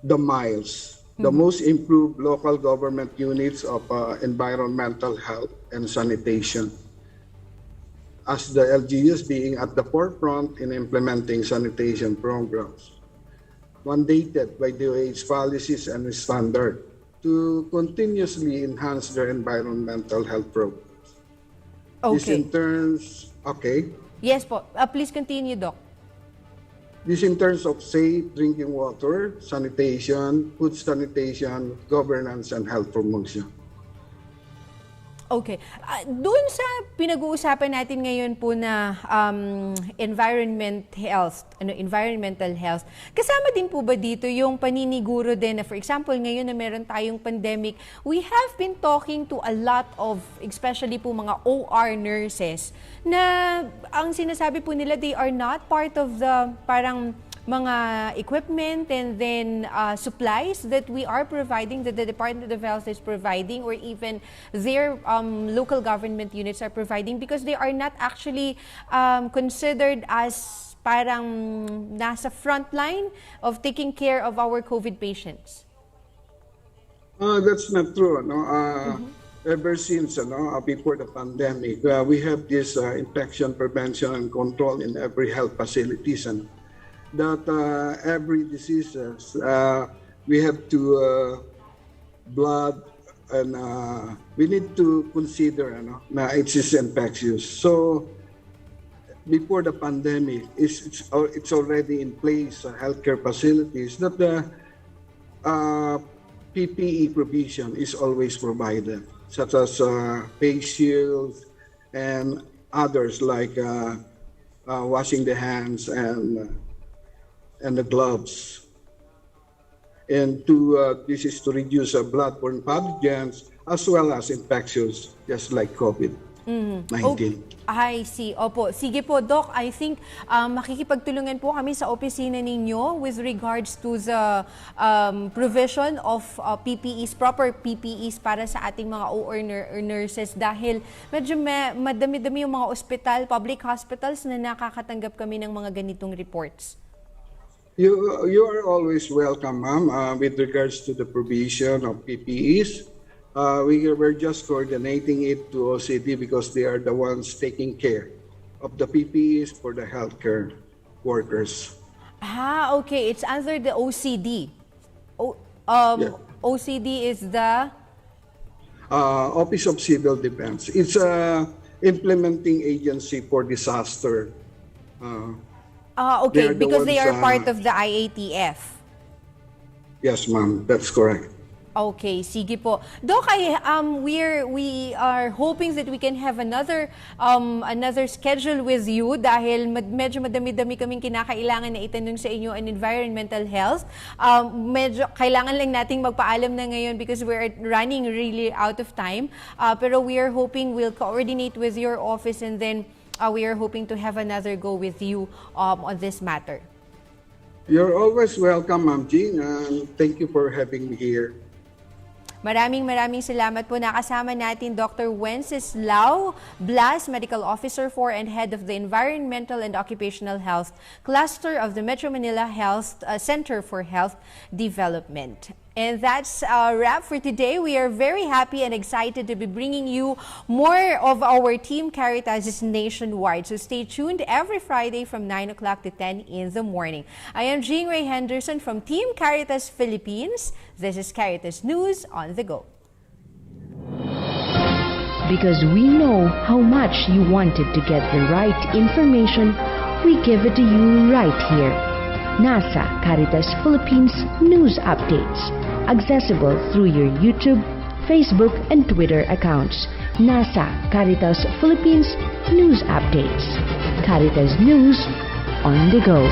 the MILES, the most improved local government units of environmental health and sanitation, as the LGUs being at the forefront in implementing sanitation programs, mandated by DOH policies and standards to continuously enhance their environmental health programs. Okay. This in terms, okay. Yes po. Please continue, Doc. This in terms of safe drinking water, sanitation, food sanitation, governance, and health promotion. Okay. Doon sa pinag-uusapan natin ngayon po na environmental health, kasama din po ba dito yung paniniguro din na, for example, ngayon na meron tayong pandemic, we have been talking to a lot of, especially po mga OR nurses, na ang sinasabi po nila, they are not part of the parang mga equipment and then supplies that we are providing, that the Department of Health is providing, or even their local government units are providing, because they are not actually considered as parang nasa front line of taking care of our COVID patients. That's not true. Ever since before the pandemic, we have this infection prevention and control in every health facilities, and that every diseases we have to blood, and we need to consider na it is infectious. So before the pandemic, it's already in place healthcare facilities that the PPE provision is always provided, such as face shields and others like washing the hands and the gloves. And this is to reduce bloodborne pathogens as well as infectious, just like COVID-19. Okay. I see. Opo. Sige po, Doc. I think makikipagtulungan po kami sa opisina ninyo with regards to the provision of PPEs, proper PPEs para sa ating mga OR nurses, dahil medyo madami-dami yung mga ospital, public hospitals na nakakatanggap kami ng mga ganitong reports. You are always welcome, ma'am, with regards to the provision of PPEs. We're just coordinating it to OCD because they are the ones taking care of the PPEs for the healthcare workers. Okay. It's under the OCD. Yeah. OCD is the... Office of Civil Defense. It's a implementing agency for disaster. Okay, because they are part of the IATF. Yes, ma'am. That's correct. Okay, sige po. Doc, we are hoping that we can have another schedule with you dahil medyo madami-dami kaming kinakailangan na itanong sa inyo on environmental health. Medyo kailangan lang nating magpaalam na ngayon because we're running really out of time. Pero we are hoping we'll coordinate with your office and then we are hoping to have another go with you on this matter. You're always welcome, Ma'am Jean. Thank you for having me here. Maraming salamat po. Nakasama natin Dr. Wenceslao Blas, Medical Officer for and Head of the Environmental and Occupational Health Cluster of the Metro Manila Center for Health Development. And that's a wrap for today. We are very happy and excited to be bringing you more of our Team Caritas nationwide. So stay tuned every Friday from 9 o'clock to 10 in the morning. I am Jean Ray Henderson from Team Caritas Philippines. This is Caritas News on the Go. Because we know how much you wanted to get the right information, we give it to you right here. NASA Caritas Philippines News Updates. Accessible through your YouTube, Facebook, and Twitter accounts. NASA Caritas Philippines News Updates. Caritas News on the Go.